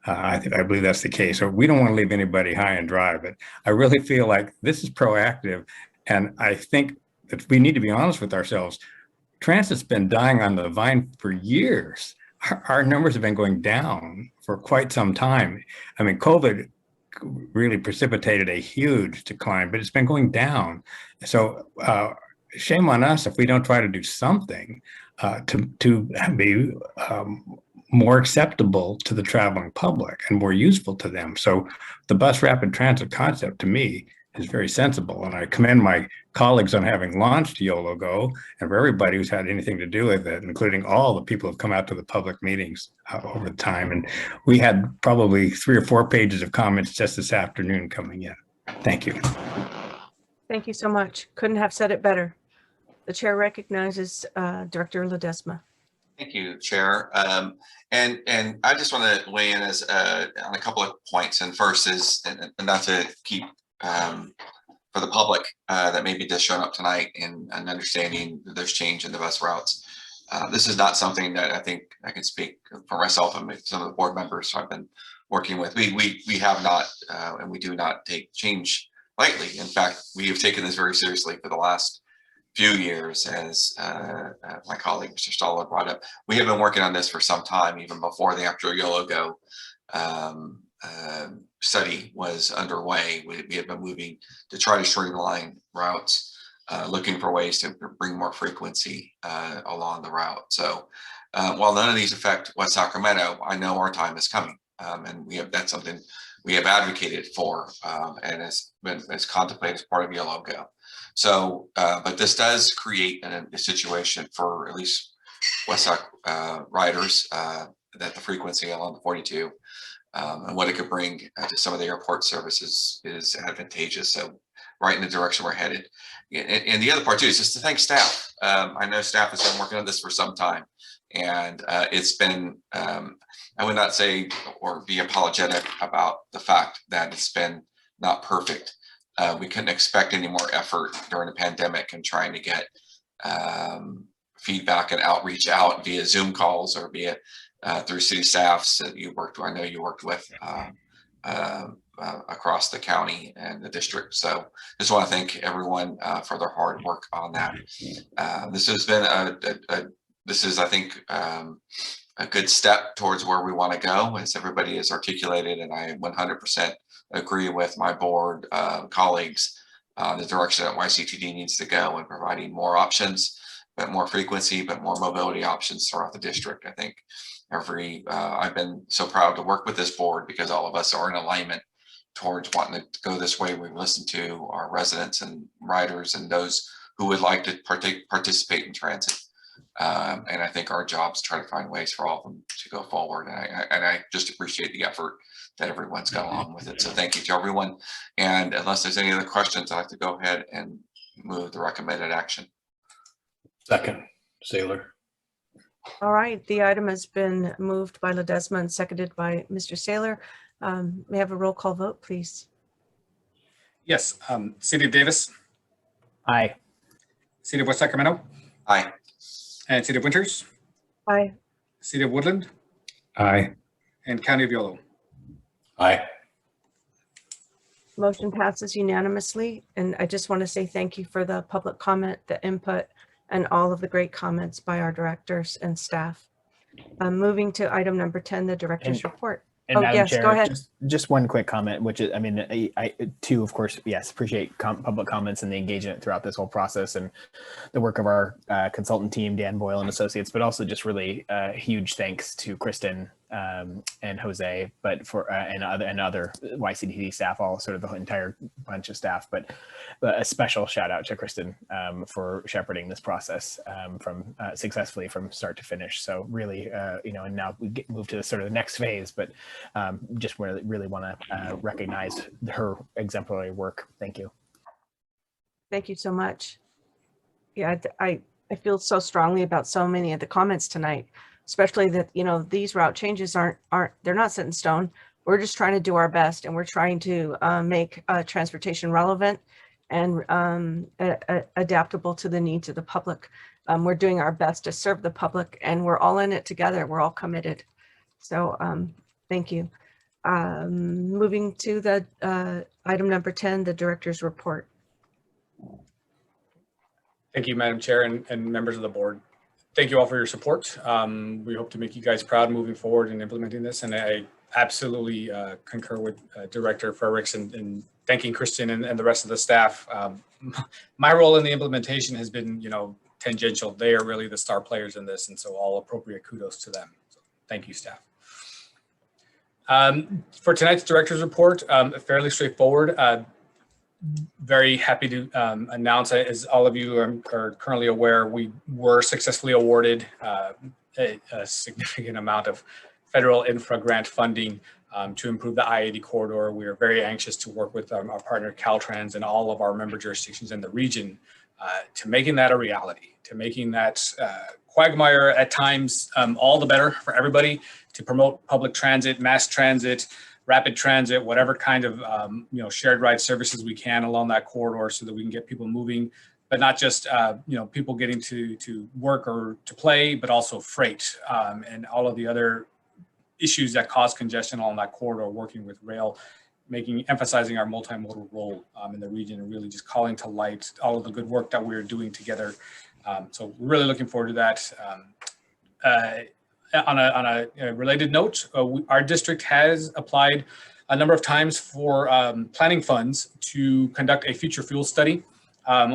I believe that's the case. So we don't want to leave anybody high and dry, but I really feel like this is proactive. And I think that we need to be honest with ourselves. Transit's been dying on the vine for years. Our numbers have been going down for quite some time. I mean, COVID really precipitated a huge decline, but it's been going down. So shame on us if we don't try to do something to be more acceptable to the traveling public and more useful to them. So the bus rapid transit concept to me is very sensible. And I commend my colleagues on having launched YOLO Go, and for everybody who's had anything to do with it, including all the people who've come out to the public meetings over time. And we had probably 3 or 4 pages of comments just this afternoon coming in. Thank you. Thank you so much. Couldn't have said it better. The chair recognizes Director Ledesma. Thank you, Chair. And I just want to weigh in on a couple of points. And first is, and not to keep for the public that may be just showing up tonight and understanding that there's change in the bus routes. This is not something that I think I can speak for myself and some of the board members I've been working with. We have not, and we do not take change lightly. In fact, we have taken this very seriously for the last few years, as my colleague, Mr. Stoller, brought up. We have been working on this for some time, even before the actual YOLO Go study was underway. We have been moving to try to streamline routes, looking for ways to bring more frequency along the route. So while none of these affect West Sacramento, I know our time is coming, and that's something we have advocated for, and has been contemplated as part of YOLO Go. So, but this does create a situation for at least West Sac riders that the frequency along the 42 and what it could bring to some of the airport services is advantageous. So right in the direction we're headed. And the other part too is just to thank staff. I know staff has been working on this for some time, and it's been, I would not say or be apologetic about the fact that it's been not perfect. We couldn't expect any more effort during the pandemic and trying to get feedback and outreach out via Zoom calls or via through city staffs that I know you worked with across the county and the district. So just want to thank everyone for their hard work on that. This has been I think, a good step towards where we want to go, as everybody has articulated, and I 100% agree with my board colleagues the direction that YCTD needs to go in providing more options, but more frequency, but more mobility options throughout the district. I think I've been so proud to work with this board because all of us are in alignment towards wanting to go this way. We've listened to our residents and riders and those who would like to participate in transit. And I think our job is to try to find ways for all of them to go forward. And I just appreciate the effort that everyone's got along with it. So thank you to everyone. And unless there's any other questions, I'd like to go ahead and move the recommended action. Second, Saylor. All right, the item has been moved by Ledesma and seconded by Mr. Saylor. May I have a roll call vote, please? Yes, City of Davis, Aye. City of West Sacramento, Aye. and City of Winters, Aye. City of Woodland, Aye. and County of Yolo. Aye. Motion passes unanimously. And I just want to say thank you for the public comment, the input, and all of the great comments by our directors and staff. Moving to item number 10, the director's report. And Oh, Madam yes, Chair, go ahead. Just one quick comment, which is, I mean, I too, of course, yes, appreciate public comments and the engagement throughout this whole process and the work of our consultant team, Dan Boyle and Associates, but also just really huge thanks to Kristen and Jose, but for and other YCTD staff, all sort of the entire bunch of staff, but a special shout out to Kristen for shepherding this process from successfully from start to finish. So really, and now we move to the sort of the next phase, but just really want to recognize her exemplary work. Thank you. Thank you so much. Yeah, I feel so strongly about so many of the comments tonight, especially that, these route changes they're not set in stone. We're just trying to do our best, and we're trying to make transportation relevant and adaptable to the needs of the public. We're doing our best to serve the public, and we're all in it together. We're all committed. So thank you. Moving to the item number 10, the director's report. Thank you, Madam Chair and members of the board. Thank you all for your support. We hope to make you guys proud moving forward in implementing this. And I absolutely concur with Director Frericks in thanking Kristen and the rest of the staff. My role in the implementation has been, tangential. They are really the star players in this. And so all appropriate kudos to them. So thank you, staff. For tonight's director's report, fairly straightforward. Very happy to announce, as all of you are currently aware, we were successfully awarded a significant amount of federal infra grant funding to improve the I-80 corridor. We are very anxious to work with our partner Caltrans and all of our member jurisdictions in the region to making that a reality, to making that quagmire at times all the better for everybody, to promote public transit, mass transit, rapid transit, whatever kind of shared ride services we can along that corridor, so that we can get people moving, but not just people getting to work or to play, but also freight and all of the other issues that cause congestion along that corridor. Working with rail, emphasizing our multimodal role in the region, and really just calling to light all of the good work that we're doing together. So we're really looking forward to that. On a related note, our district has applied a number of times for planning funds to conduct a future fuel study.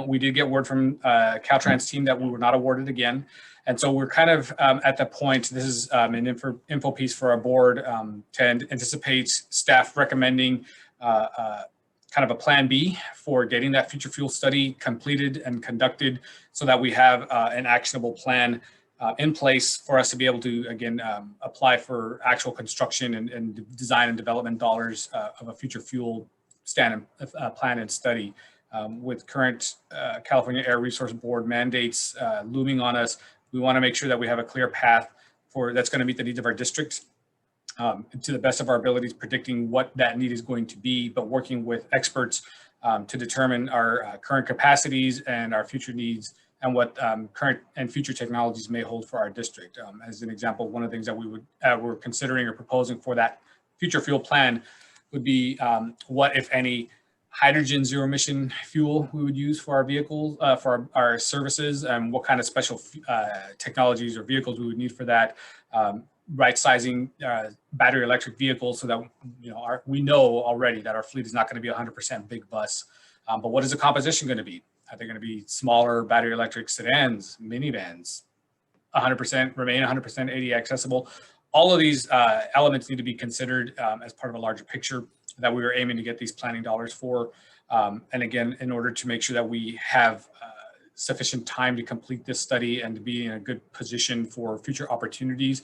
We did get word from Caltrans team that we were not awarded again. And so we're kind of at the point, this is an info piece for our board to anticipate staff recommending kind of a plan B for getting that future fuel study completed and conducted, so that we have an actionable plan in place for us to be able to, again, apply for actual construction and design and development dollars of a future fuel plan and study. With current California Air Resource Board mandates looming on us, we want to make sure that we have a clear path that's going to meet the needs of our district to the best of our abilities, predicting what that need is going to be, but working with experts to determine our current capacities and our future needs, and what current and future technologies may hold for our district. As an example, one of the things that we're considering or proposing for that future fuel plan would be what, if any, hydrogen zero emission fuel we would use for our vehicles, for our services, and what kind of special technologies or vehicles we would need for that. Right sizing battery electric vehicles, so that we know already that our fleet is not going to be 100% big bus But what is the composition going to be? Are they going to be smaller battery electric sedans, minivans, 100% remain 100% ADA accessible? All of these elements need to be considered as part of a larger picture that we were aiming to get these planning dollars for. And again, in order to make sure that we have sufficient time to complete this study and to be in a good position for future opportunities,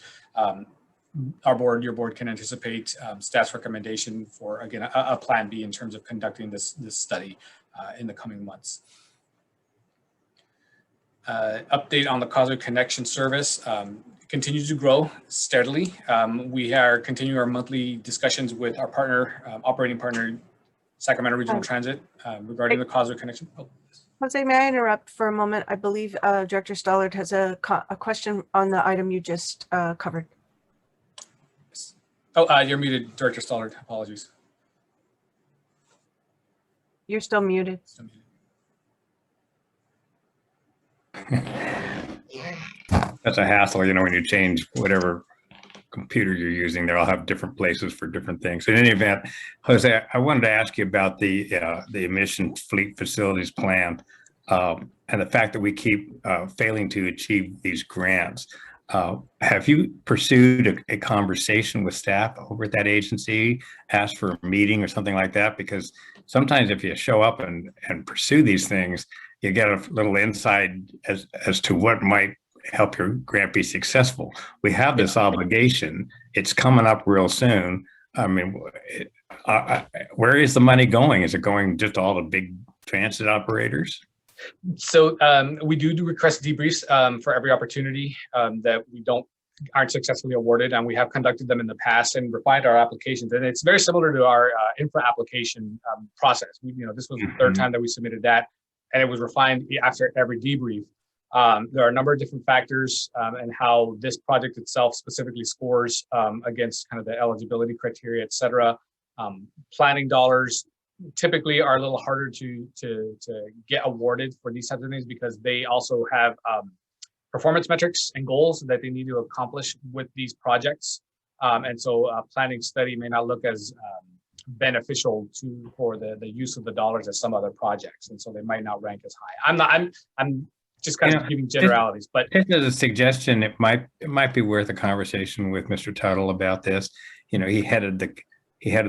your board can anticipate staff's recommendation for, again, a plan B in terms of conducting this study in the coming months. Update on the Causeway Connection service continues to grow steadily. We are continuing our monthly discussions with our partner, operating partner, Sacramento Regional Transit, regarding the Causeway Connection. Oh. Jose, may I interrupt for a moment? I believe Director Stollard has a question on the item you just covered. Oh, you're muted, Director Stollard. Apologies. You're still muted. That's a hassle, you know, when you change whatever computer you're using, they'll have different places for different things. In any event, Jose, I wanted to ask you about the emission fleet facilities plan and the fact that we keep failing to achieve these grants. Have you pursued a conversation with staff over at that agency, asked for a meeting or something like that? Because sometimes if you show up and pursue these things, you get a little insight as to what might help your grant be successful. We have this obligation. It's coming up real soon. I mean, where is the money going? Is it going just all the big transit operators? So we do request debriefs for every opportunity that we aren't successfully awarded, and we have conducted them in the past and refined our applications. And it's very similar to our infra application process. This was the third time that we submitted that, and it was refined after every debrief. There are a number of different factors and how this project itself specifically scores against kind of the eligibility criteria, et cetera. Planning dollars typically are a little harder to get awarded for these types of things because they also have performance metrics and goals that they need to accomplish with these projects. And so a planning study may not look as beneficial for the use of the dollars as some other projects. And so they might not rank as high. I'm just kind of giving generalities, but just as a suggestion, it might be worth a conversation with Mr. Tuttle about this. He headed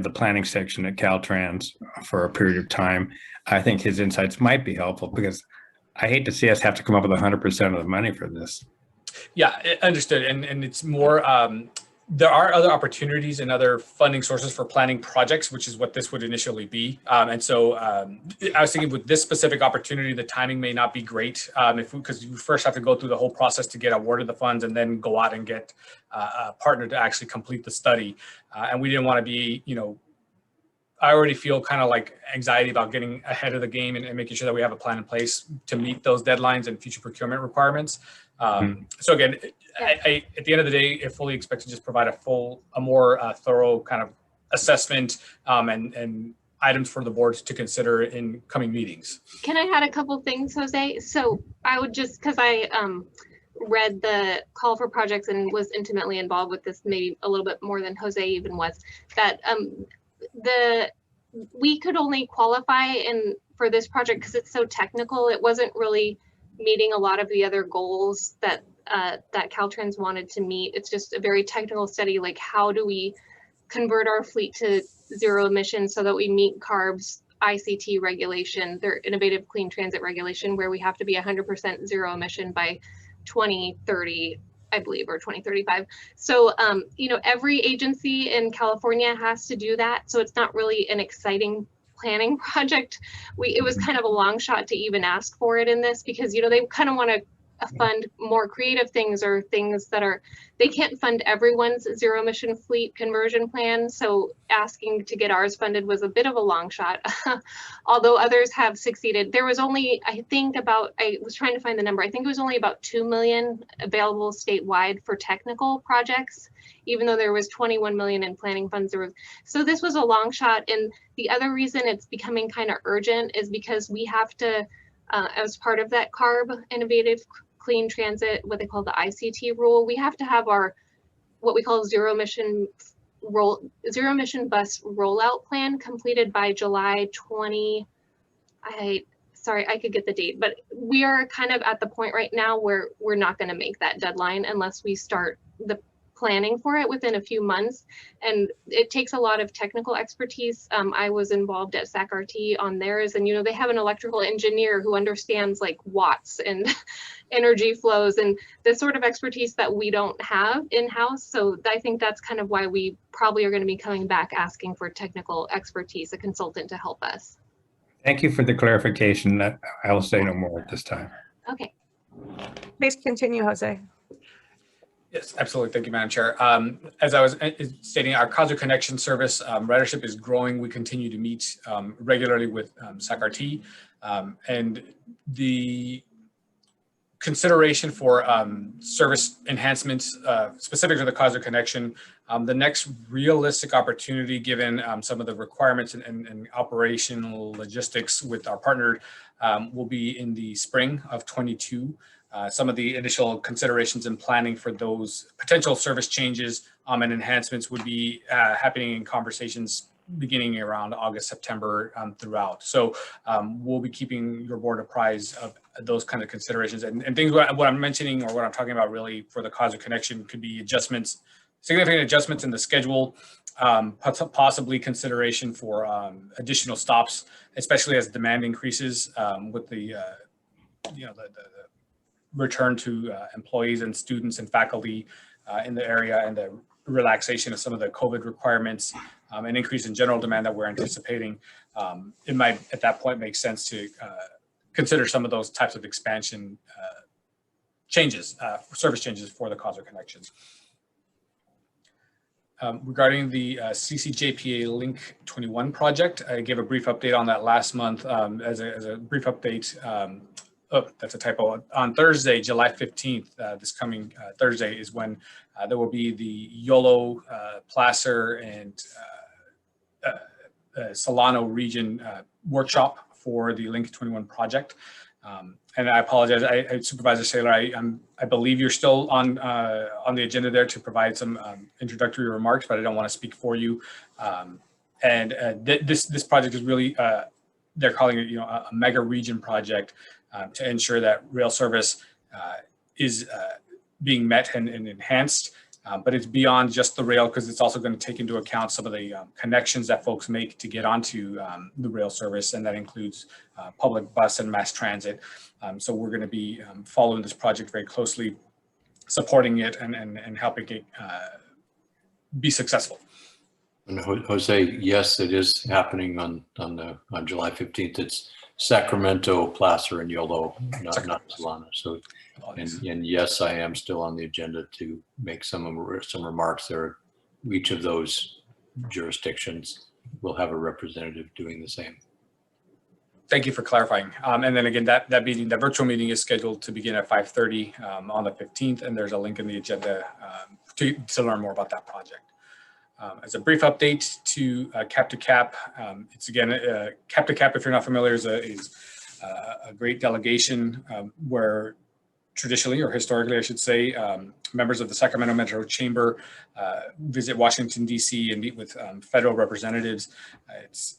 the planning section at Caltrans for a period of time. I think his insights might be helpful because I hate to see us have to come up with 100% of the money for this. Yeah, understood. And it's more, there are other opportunities and other funding sources for planning projects, which is what this would initially be. And so I was thinking with this specific opportunity, the timing may not be great because you first have to go through the whole process to get awarded the funds and then go out and get a partner to actually complete the study. And we didn't want to be, I already feel kind of like anxiety about getting ahead of the game and making sure that we have a plan in place to meet those deadlines and future procurement requirements. So again, I at the end of the day, I fully expect to just provide a more thorough kind of assessment and items for the boards to consider in coming meetings. Can I add a couple things, Jose? So I would just, because I read the call for projects and was intimately involved with this, maybe a little bit more than Jose even was, that we could only qualify for this project because it's so technical. It wasn't really meeting a lot of the other goals that Caltrans wanted to meet. It's just a very technical study, like how do we convert our fleet to zero emissions so that we meet CARB's ICT regulation, their innovative clean transit regulation, where we have to be 100% zero emission by 2030, I believe, or 2035. So, every agency in California has to do that. So it's not really an exciting planning project. It was kind of a long shot to even ask for it in this because, they kind of want to fund more creative things or things that they can't fund everyone's zero emission fleet conversion plan. So asking to get ours funded was a bit of a long shot, although others have succeeded. There was only, I was trying to find the number. I think it was only about 2 million available statewide for technical projects, even though there was 21 million in planning funds. So this was a long shot. And the other reason it's becoming kind of urgent is because we have to, as part of that CARB innovative clean transit, what they call the ICT rule, we have to have our what we call zero emission bus rollout plan completed by July 20 sorry, I could get the date, but we are kind of at the point right now where we're not going to make that deadline unless we start the planning for it within a few months. And it takes a lot of technical expertise. I was involved at SAC-RT on theirs, and they have an electrical engineer who understands like watts and energy flows and the sort of expertise that we don't have in-house. So I think that's kind of why we probably are going to be coming back asking for technical expertise, a consultant to help us. Thank you for the clarification. I will say no more at this time. Okay. Please continue, Jose. Yes, absolutely. Thank you, Madam Chair. As I was stating, our Causal Connection service ridership is growing. We continue to meet regularly with SAC-RT, and the consideration for service enhancements specific to the Causal Connection, the next realistic opportunity given some of the requirements and operational logistics with our partner will be in the spring of 22. Some of the initial considerations and planning for those potential service changes and enhancements would be happening in conversations beginning around August, September throughout. So we'll be keeping your board apprised of those kind of considerations and things. What I'm mentioning or what I'm talking about really for the Causal Connection could be adjustments, significant adjustments in the schedule, possibly consideration for additional stops, especially as demand increases with the return to employees and students and faculty in the area and the relaxation of some of the COVID requirements and increase in general demand that we're anticipating. It might at that point make sense to consider some of those types of expansion changes, service changes for the Causal Connections. Regarding the CCJPA Link 21 project, I gave a brief update on that last month. As a brief update, oh, that's a typo. On Thursday, July 15th, this coming Thursday is when there will be the YOLO, Placer, and Solano region workshop for the Link 21 project. And I apologize, Supervisor Saylor, I believe you're still on the agenda there to provide some introductory remarks, but I don't want to speak for you. This project is really, they're calling it, a mega region project to ensure that rail service is being met and enhanced. But it's beyond just the rail because it's also going to take into account some of the connections that folks make to get onto the rail service, and that includes public bus and mass transit. So we're going to be following this project very closely, supporting it and helping it be successful. And Jose, yes, it is happening on July 15th. It's Sacramento, Placer, and YOLO, not Solana. So, and yes, I am still on the agenda to make some remarks there. Each of those jurisdictions will have a representative doing the same. Thank you for clarifying. And then again, that virtual meeting is scheduled to begin at 5:30 on the 15th, and there's a link in the agenda to learn more about that project. As a brief update to Cap to Cap, it's again, Cap to Cap, if you're not familiar, is a great delegation where traditionally or historically, I should say, members of the Sacramento Metro Chamber visit Washington, D.C. and meet with federal representatives.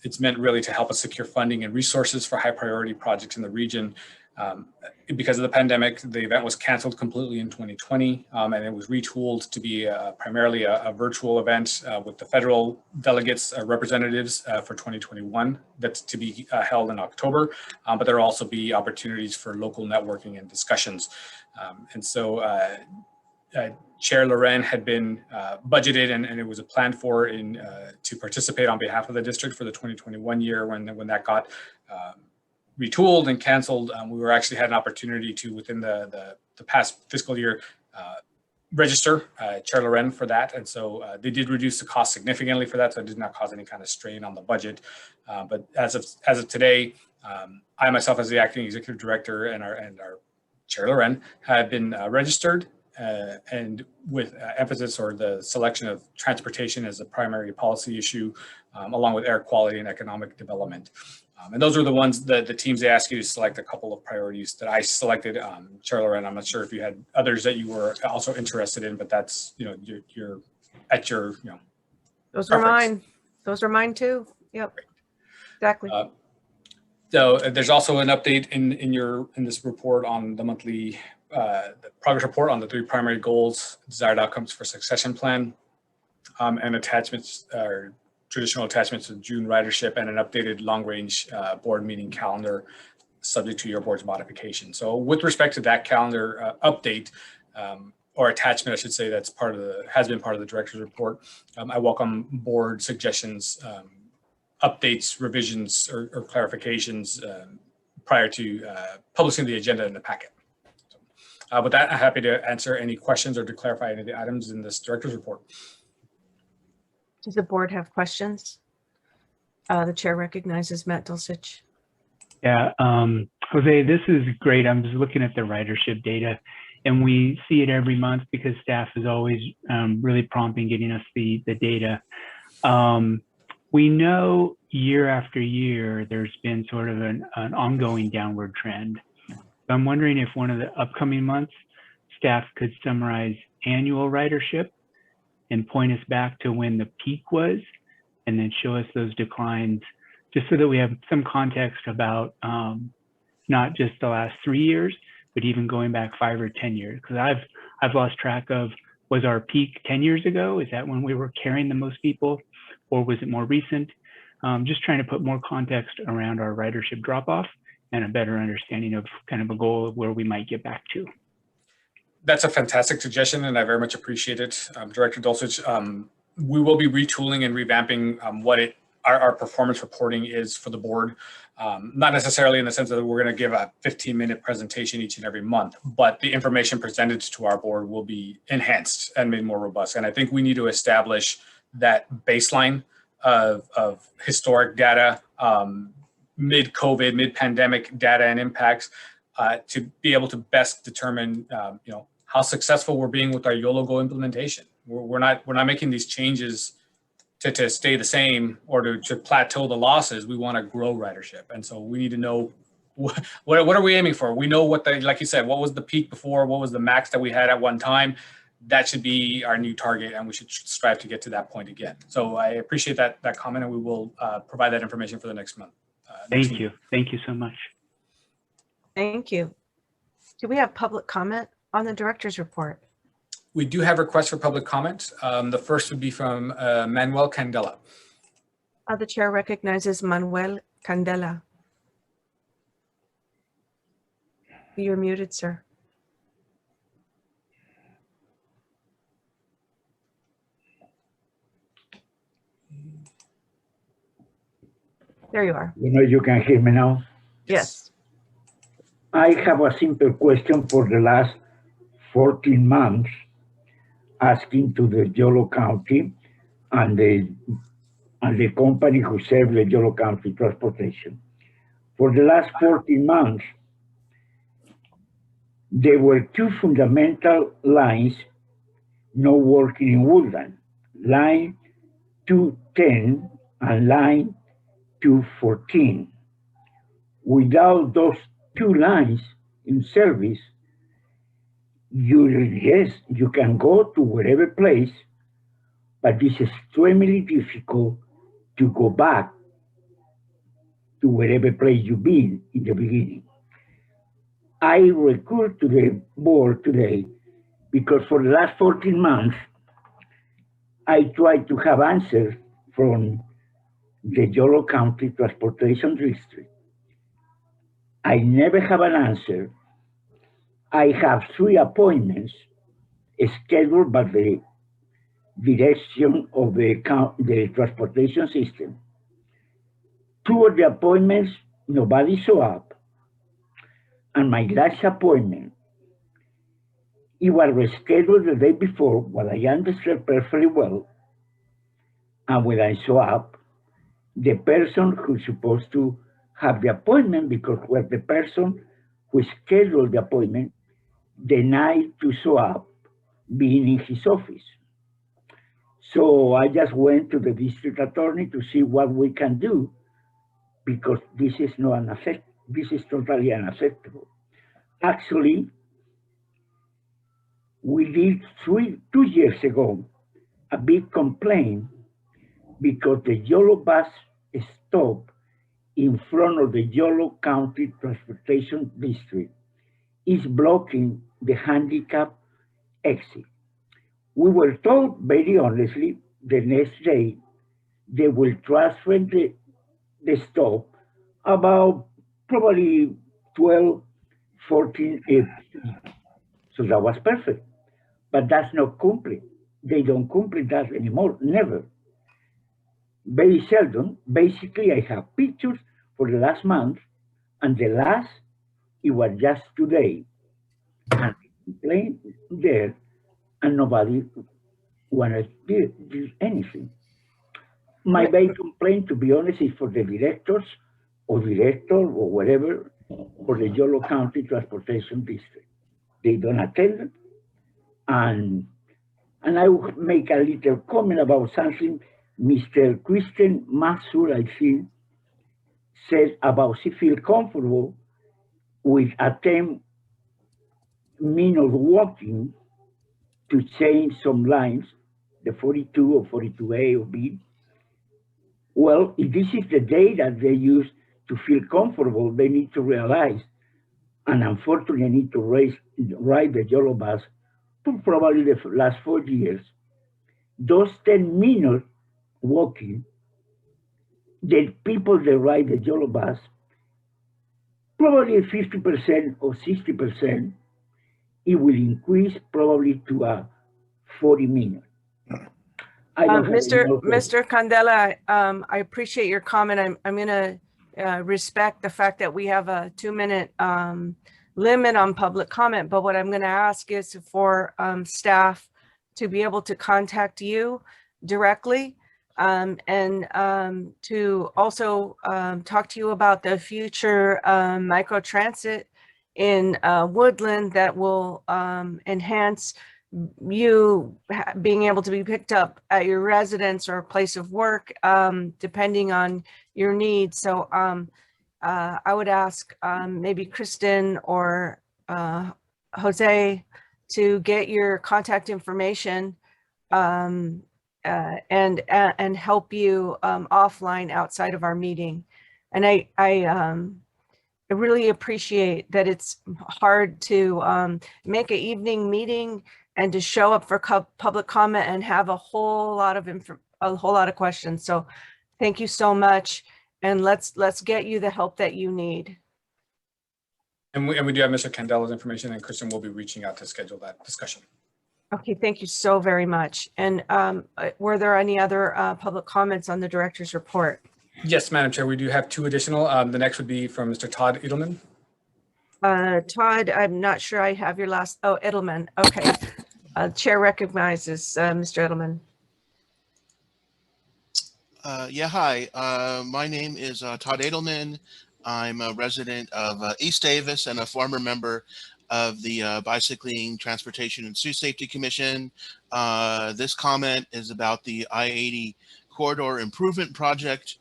It's meant really to help us secure funding and resources for high priority projects in the region. Because of the pandemic, the event was canceled completely in 2020, and it was retooled to be primarily a virtual event with the federal delegates, representatives for 2021. That's to be held in October, but there will also be opportunities for local networking and discussions. And so Chair Loren had been budgeted and it was planned for to participate on behalf of the district for the 2021 year when that got retooled and canceled. We actually had an opportunity to, within the past fiscal year, register Chair Loren for that. And so they did reduce the cost significantly for that. So it did not cause any kind of strain on the budget. But as of today, I myself as the acting executive director and our Chair Loren have been registered and with emphasis or the selection of transportation as a primary policy issue, along with air quality and economic development. And those are the ones that the teams, they ask you to select a couple of priorities that I selected. Chair Loren, I'm not sure if you had others that you were also interested in, but that's, you're at your, Those are mine. Those are mine too. Yep, exactly. So there's also an update in this report on the monthly the progress report on the 3 primary goals, desired outcomes for succession plan, and attachments or traditional attachments to June ridership, and an updated long range board meeting calendar subject to your board's modification. So with respect to that calendar update, or attachment, I should say, that's has been part of the director's report. I welcome board suggestions, updates, revisions, or clarifications prior to publishing the agenda in the packet. So, with that, I'm happy to answer any questions or to clarify any of the items in this director's report. Does the board have questions? The chair recognizes Matt Dulcich. Yeah, Jose, this is great. I'm just looking at the ridership data, and we see it every month because staff is always really prompt in getting us the data. We know year after year, there's been sort of an ongoing downward trend. So I'm wondering if one of the upcoming months, staff could summarize annual ridership and point us back to when the peak was, and then show us those declines, just so that we have some context about not just the last 3 years, but even going back 5 or 10 years. Because I've lost track of, was our peak 10 years ago? Is that when we were carrying the most people, or was it more recent? Just trying to put more context around our ridership drop off and a better understanding of kind of a goal of where we might get back to. That's a fantastic suggestion, and I very much appreciate it, Director Dulcich. We will be retooling and revamping what our performance reporting is for the board. Not necessarily in the sense that we're going to give a 15-minute presentation each and every month, but the information presented to our board will be enhanced and made more robust. And I think we need to establish that baseline of historic data, mid-COVID, mid-pandemic data and impacts, to be able to best determine, how successful we're being with our YOLO Go implementation. We're not making these changes to stay the same or to plateau the losses. We want to grow ridership, and so we need to know what are we aiming for. We know what like you said, what was the peak before, what was the max that we had at one time. That should be our new target, and we should strive to get to that point again. So I appreciate that comment, and we will provide that information for the next month. Thank you. Thank you so much. Thank you. Do we have public comment on the director's report? We do have requests for public comment. The first would be from Manuel Candela. The chair recognizes Manuel Candela. You're muted, sir. There you are. You can hear me now? Yes. I have a simple question for the last 14 months, asking to the Yolo County and the company who serves the Yolo County transportation. For the last 14 months, there were 2 fundamental lines not working in Woodland, line 210 and line 214. Without those 2 lines in service, you can go to whatever place, but it's extremely difficult to go back to whatever place you've been in the beginning. I recur to the board today because for the last 14 months, I tried to have answers from the Yolo County Transportation District. I never have an answer. I have 3 appointments scheduled by the direction of the transportation system. 2 of the appointments, nobody showed up. And my last appointment, it was rescheduled the day before, what I understood perfectly well. And when I show up, the person who's supposed to have the appointment, because was the person who scheduled the appointment, denied to show up, being in his office. So I just went to the district attorney to see what we can do, because this is totally unacceptable. Actually, we did 2 years ago a big complaint because the Yolo bus stopped in front of the Yolo County Transportation District is blocking the handicap exit. We were told very honestly the next day they will transfer the stop about probably 12, 14 feet. So that was perfect. But that's not complete. They don't complete that anymore, never. Very seldom. Basically, I have pictures for the last month, and the last, it was just today. And complaint there, and nobody wanted to do anything. My main complaint, to be honest, is for the directors or director or whatever for the Yolo County Transportation District. They don't attend it. And I will make a little comment about something Mr. Christian Masur, I think, said about he feel comfortable with a 10-minute walking to change some lines, the 42 or 42A or B. Well, if this is the data they use to feel comfortable, they need to realize, and unfortunately, I need to ride the yellow bus for probably the last 4 years. Those 10-minute walking, the people that ride the yellow bus, probably 50% or 60%, it will increase probably to a 40 minutes. Mr. Candela, I appreciate your comment. I'm going to respect the fact that we have a 2-minute limit on public comment, but what I'm going to ask is for staff to be able to contact you directly and to also talk to you about the future microtransit in Woodland that will enhance you being able to be picked up at your residence or place of work, depending on your needs. So I would ask maybe Kristen or Jose to get your contact information and help you offline outside of our meeting. And I really appreciate that it's hard to make an evening meeting and to show up for public comment and have a whole lot of questions. So thank you so much. And let's get you the help that you need. And we do have Mr. Candela's information, and Kristen will be reaching out to schedule that discussion. Okay, thank you so very much. And were there any other public comments on the director's report? Yes, Madam Chair, we do have 2 additional. The next would be from Mr. Todd Edelman. Todd, I'm not sure I have your last, Edelman, okay. Chair recognizes Mr. Edelman. Yeah, hi. My name is Todd Edelman. I'm a resident of East Davis and a former member of the Bicycling, Transportation, and Sioux Safety Commission. This comment is about the I-80 Corridor Improvement Project.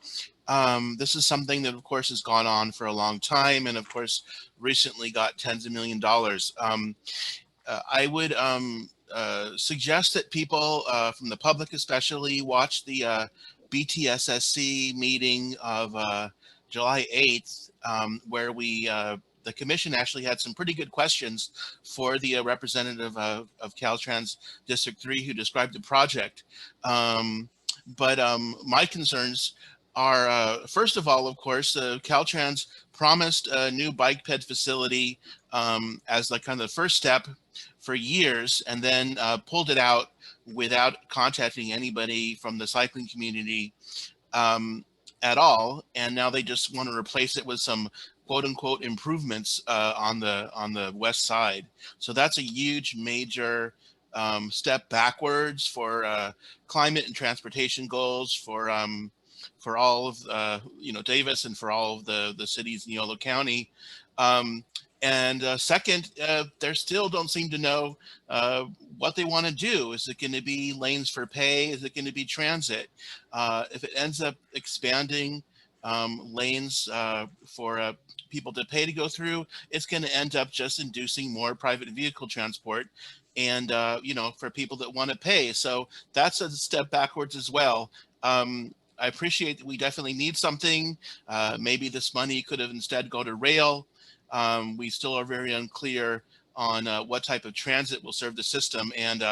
This is something that, of course, has gone on for a long time and, of course, recently got tens of millions of dollars. I would suggest that people from the public especially watch the BTSSC meeting of July 8th, where the commission actually had some pretty good questions for the representative of Caltrans District 3 who described the project. But my concerns are, first of all, of course, Caltrans promised a new bike ped facility as like kind of the first step for years, and then pulled it out without contacting anybody from the cycling community at all. And now they just want to replace it with some quote unquote improvements on the west side. So that's a huge major step backwards for climate and transportation goals for all of Davis and for all of the cities in Yolo County. And second, they still don't seem to know what they want to do. Is it going to be lanes for pay? Is it going to be transit? If it ends up expanding lanes for people to pay to go through, it's going to end up just inducing more private vehicle transport and, for people that want to pay. So that's a step backwards as well. I appreciate that we definitely need something. Maybe this money could have instead go to rail. We still are very unclear on what type of transit will serve the system. And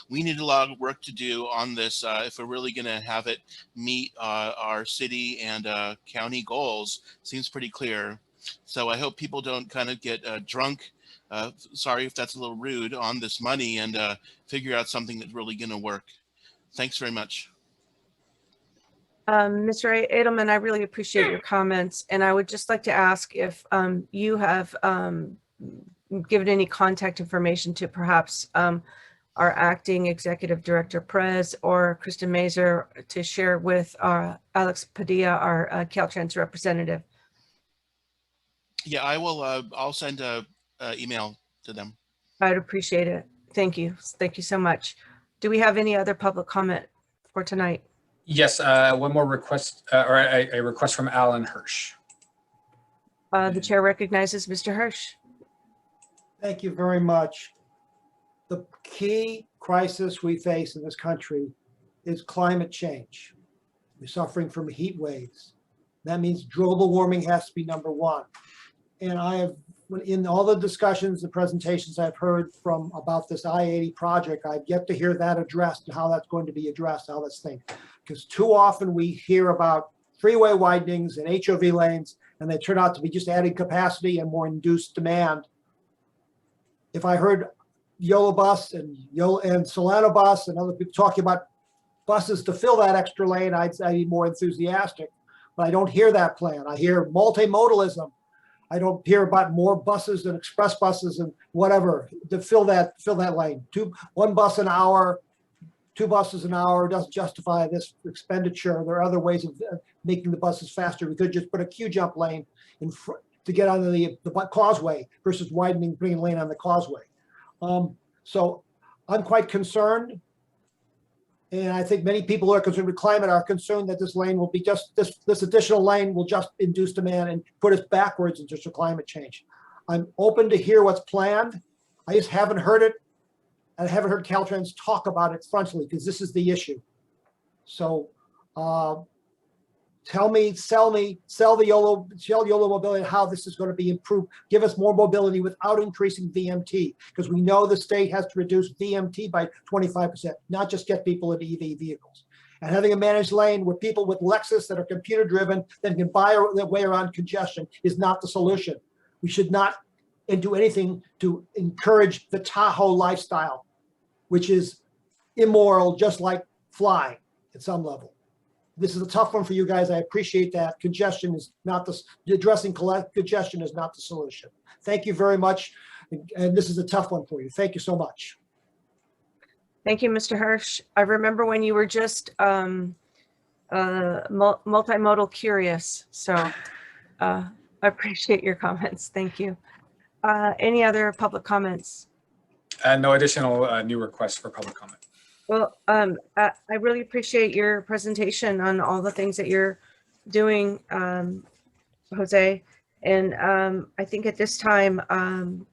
we need a lot of work to do on this if we're really going to have it meet our city and county goals. Seems pretty clear. So I hope people don't kind of get drunk. Sorry if that's a little rude on this money, and figure out something that's really going to work. Thanks very much. Mr. Edelman, I really appreciate your comments, and I would just like to ask if you have given any contact information to perhaps our acting executive director, Prez, or Kristen Mazer, to share with Alex Padilla, our Caltrans representative. Yeah, I will. I'll send a email to them. I'd appreciate it. Thank you. Thank you so much. Do we have any other public comment for tonight? Yes, one more request, or a request from Alan Hirsch. The chair recognizes Mr. Hirsch. Thank you very much. The key crisis we face in this country is climate change. We're suffering from heat waves. That means global warming has to be number one. And I have, in all the discussions and presentations I've heard from about this I-80 project, I've yet to hear that addressed and how that's going to be addressed, how this thing. Because too often we hear about freeway widenings and HOV lanes, and they turn out to be just adding capacity and more induced demand. If I heard YOLO bus and Solano bus and other people talking about buses to fill that extra lane, I'd be more enthusiastic. But I don't hear that plan. I hear multimodalism. I don't hear about more buses and express buses and whatever to fill that lane. One bus an hour, 2 buses an hour doesn't justify this expenditure. There are other ways of making the buses faster. We could just put a queue jump lane in front to get onto the causeway versus bringing lane on the causeway. So I'm quite concerned. And I think many people who are concerned with climate are concerned that this lane will be this additional lane will just induce demand and put us backwards into climate change. I'm open to hear what's planned. I just haven't heard it. I haven't heard Caltrans talk about it frontally because this is the issue. So sell the YOLO mobility, how this is going to be improved. Give us more mobility without increasing VMT, because we know the state has to reduce VMT by 25%, not just get people into EV vehicles. And having a managed lane where people with Lexus that are computer driven that can buy their way around congestion is not the solution. We should not do anything to encourage the Tahoe lifestyle, which is immoral, just like flying at some level. This is a tough one for you guys. I appreciate that. Congestion is not addressing congestion is not the solution. Thank you very much. And this is a tough one for you. Thank you so much. Thank you, Mr. Hirsch. I remember when you were just multimodal curious. So I appreciate your comments. Thank you. Any other public comments? No additional new requests for public comment. Well, I really appreciate your presentation on all the things that you're doing, Jose. And I think at this time,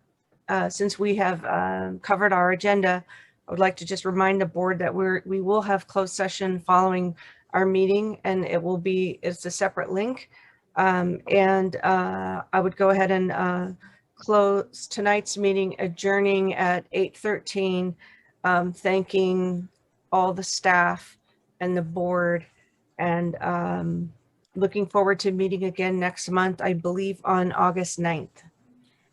since we have covered our agenda, I would like to just remind the board that we will have closed session following our meeting, and it's a separate link. And I would go ahead and close tonight's meeting, adjourning at 8:13. Thanking all the staff and the board, and looking forward to meeting again next month, I believe on August 9th.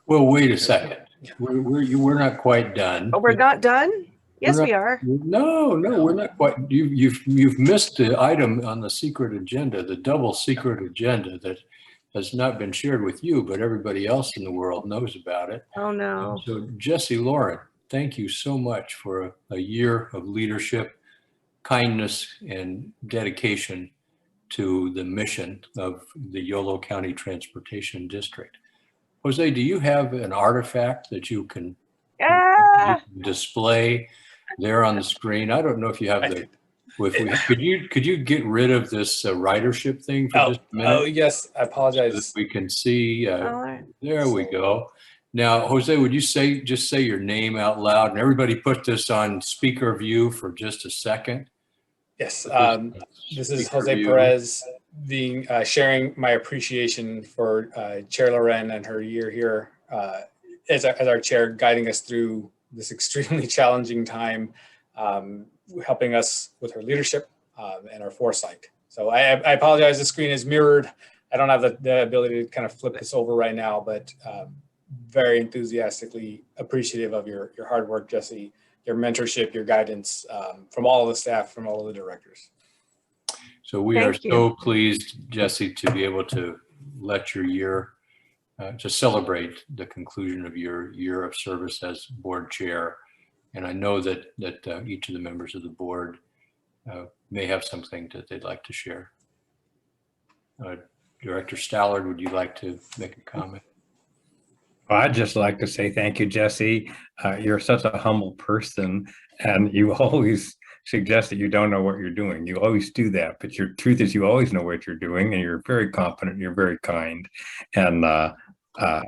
Well, wait a second. We're not quite done. Oh, we're not done? Yes, we are. No, we're not quite. You've missed the item on the secret agenda, the double secret agenda that has not been shared with you, but everybody else in the world knows about it. Oh, no. And so Jesse Lauren, thank you so much for a year of leadership, kindness, and dedication to the mission of the Yolo County Transportation District. Jose, do you have an artifact that you can display there on the screen? I don't know if you have the. Could you get rid of this ridership thing for just a minute? Oh yes, I apologize. So that we can see. There we go. Now, Jose, would you just say your name out loud, and everybody put this on speaker view for just a second, Yes, this is Speak for Jose you. Perez being sharing my appreciation for Chair Loren and her year here as our chair, guiding us through this extremely challenging time, helping us with her leadership and her foresight. So I apologize, the screen is mirrored. I don't have the ability to kind of flip this over right now, but very enthusiastically appreciative of your hard work, Jesse, your mentorship, your guidance from all of the staff, from all of the directors. So we are Thank you. so pleased, Jesse, to be able to let your year, to celebrate the conclusion of your year of service as board chair. And I know that each of the members of the board may have something that they'd like to share. Director Stallard, would you like to make a comment? Well, I'd just like to say thank you, Jesse. You're such a humble person, and you always suggest that you don't know what you're doing. You always do that, but your truth is you always know what you're doing, and you're very competent, you're very kind. And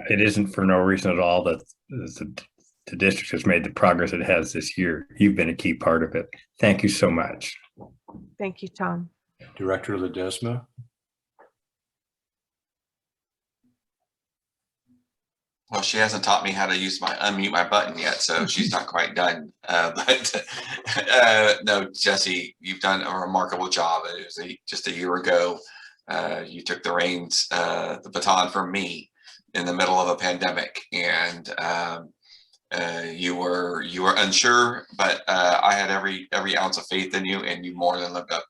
it isn't for no reason at all that the district has made the progress it has this year. You've been a key part of it. Thank you so much. Thank you, Tom. Director Ledesma? Well, she hasn't taught me how to use my unmute my button yet, so she's not quite done. No, Jesse, you've done a remarkable job. It was just a year ago. You took the reins, the baton from me in the middle of a pandemic, and you were unsure, but I had every ounce of faith in you, and you more than lived up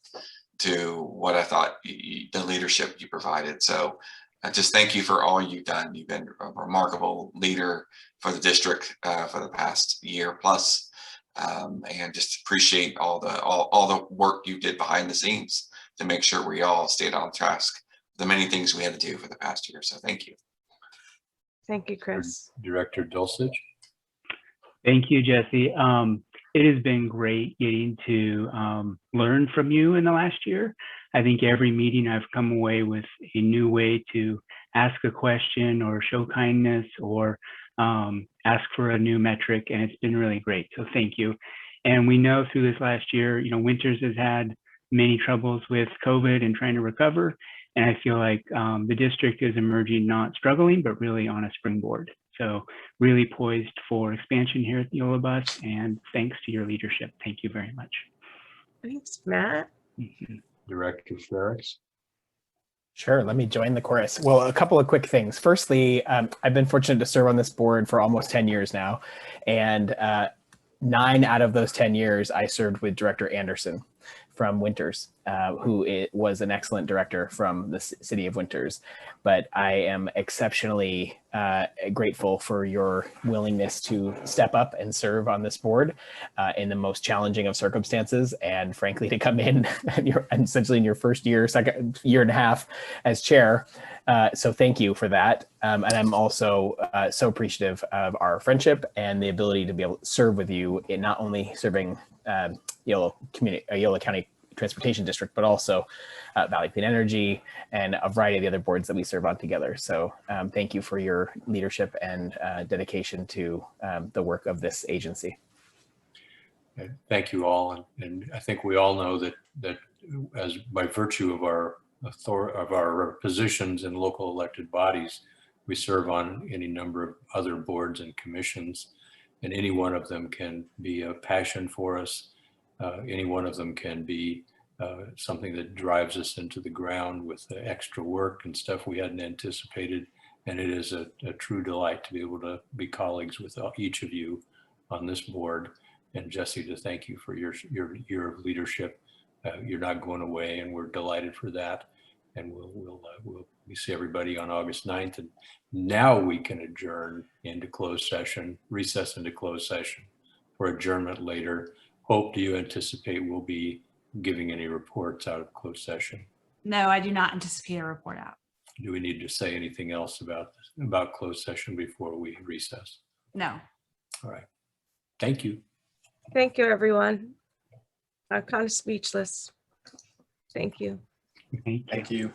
to what I thought the leadership you provided. So. Just thank you for all you've done. You've been a remarkable leader for the district for the past year plus, and just appreciate all the work you did behind the scenes to make sure we all stayed on task. The many things we had to do for the past year. So thank you. Thank you, Chris. Director Dulcich? Thank you, Jesse. It has been great getting to learn from you in the last year. I think every meeting I've come away with a new way to ask a question or show kindness or ask for a new metric, and it's been really great. So thank you. And we know through this last year, Winters has had many troubles with COVID and trying to recover. And I feel like the district is emerging, not struggling, but really on a springboard. So really poised for expansion here at the Yola Bus, and thanks to your leadership. Thank you very much. Thanks, Matt. Mm-hmm. Director Ferris? Sure, let me join the chorus. Well, a couple of quick things. Firstly, I've been fortunate to serve on this board for almost 10 years now, and 9 out of those 10 years I served with Director Anderson from Winters, who was an excellent director from the city of Winters. But I am exceptionally grateful for your willingness to step up and serve on this board in the most challenging of circumstances, and frankly, to come in essentially in your first year, second year and a half as chair. So thank you for that. And I'm also so appreciative of our friendship and the ability to be able to serve with you in not only serving Yola County Transportation District, but also Valley Clean Energy and a variety of the other boards that we serve on together. So thank you for your leadership and dedication to the work of this agency. Thank you all. And I think we all know that as by virtue of our positions in local elected bodies, we serve on any number of other boards and commissions, and any one of them can be a passion for us. Any one of them can be something that drives us into the ground with extra work and stuff we hadn't anticipated. And it is a true delight to be able to be colleagues with each of you on this board. And Jesse, to thank you for your leadership. You're not going away, and we're delighted for that. And we'll see everybody on August 9th. And now we can adjourn into closed session, recess into closed session for adjournment later. Hope, do you anticipate we'll be giving any reports out of closed session? No, I do not anticipate a report out. Do we need to say anything else about closed session before we recess? No. All right. Thank you. Thank you, everyone. I'm kind of speechless. Thank you. Thank you. Thank you.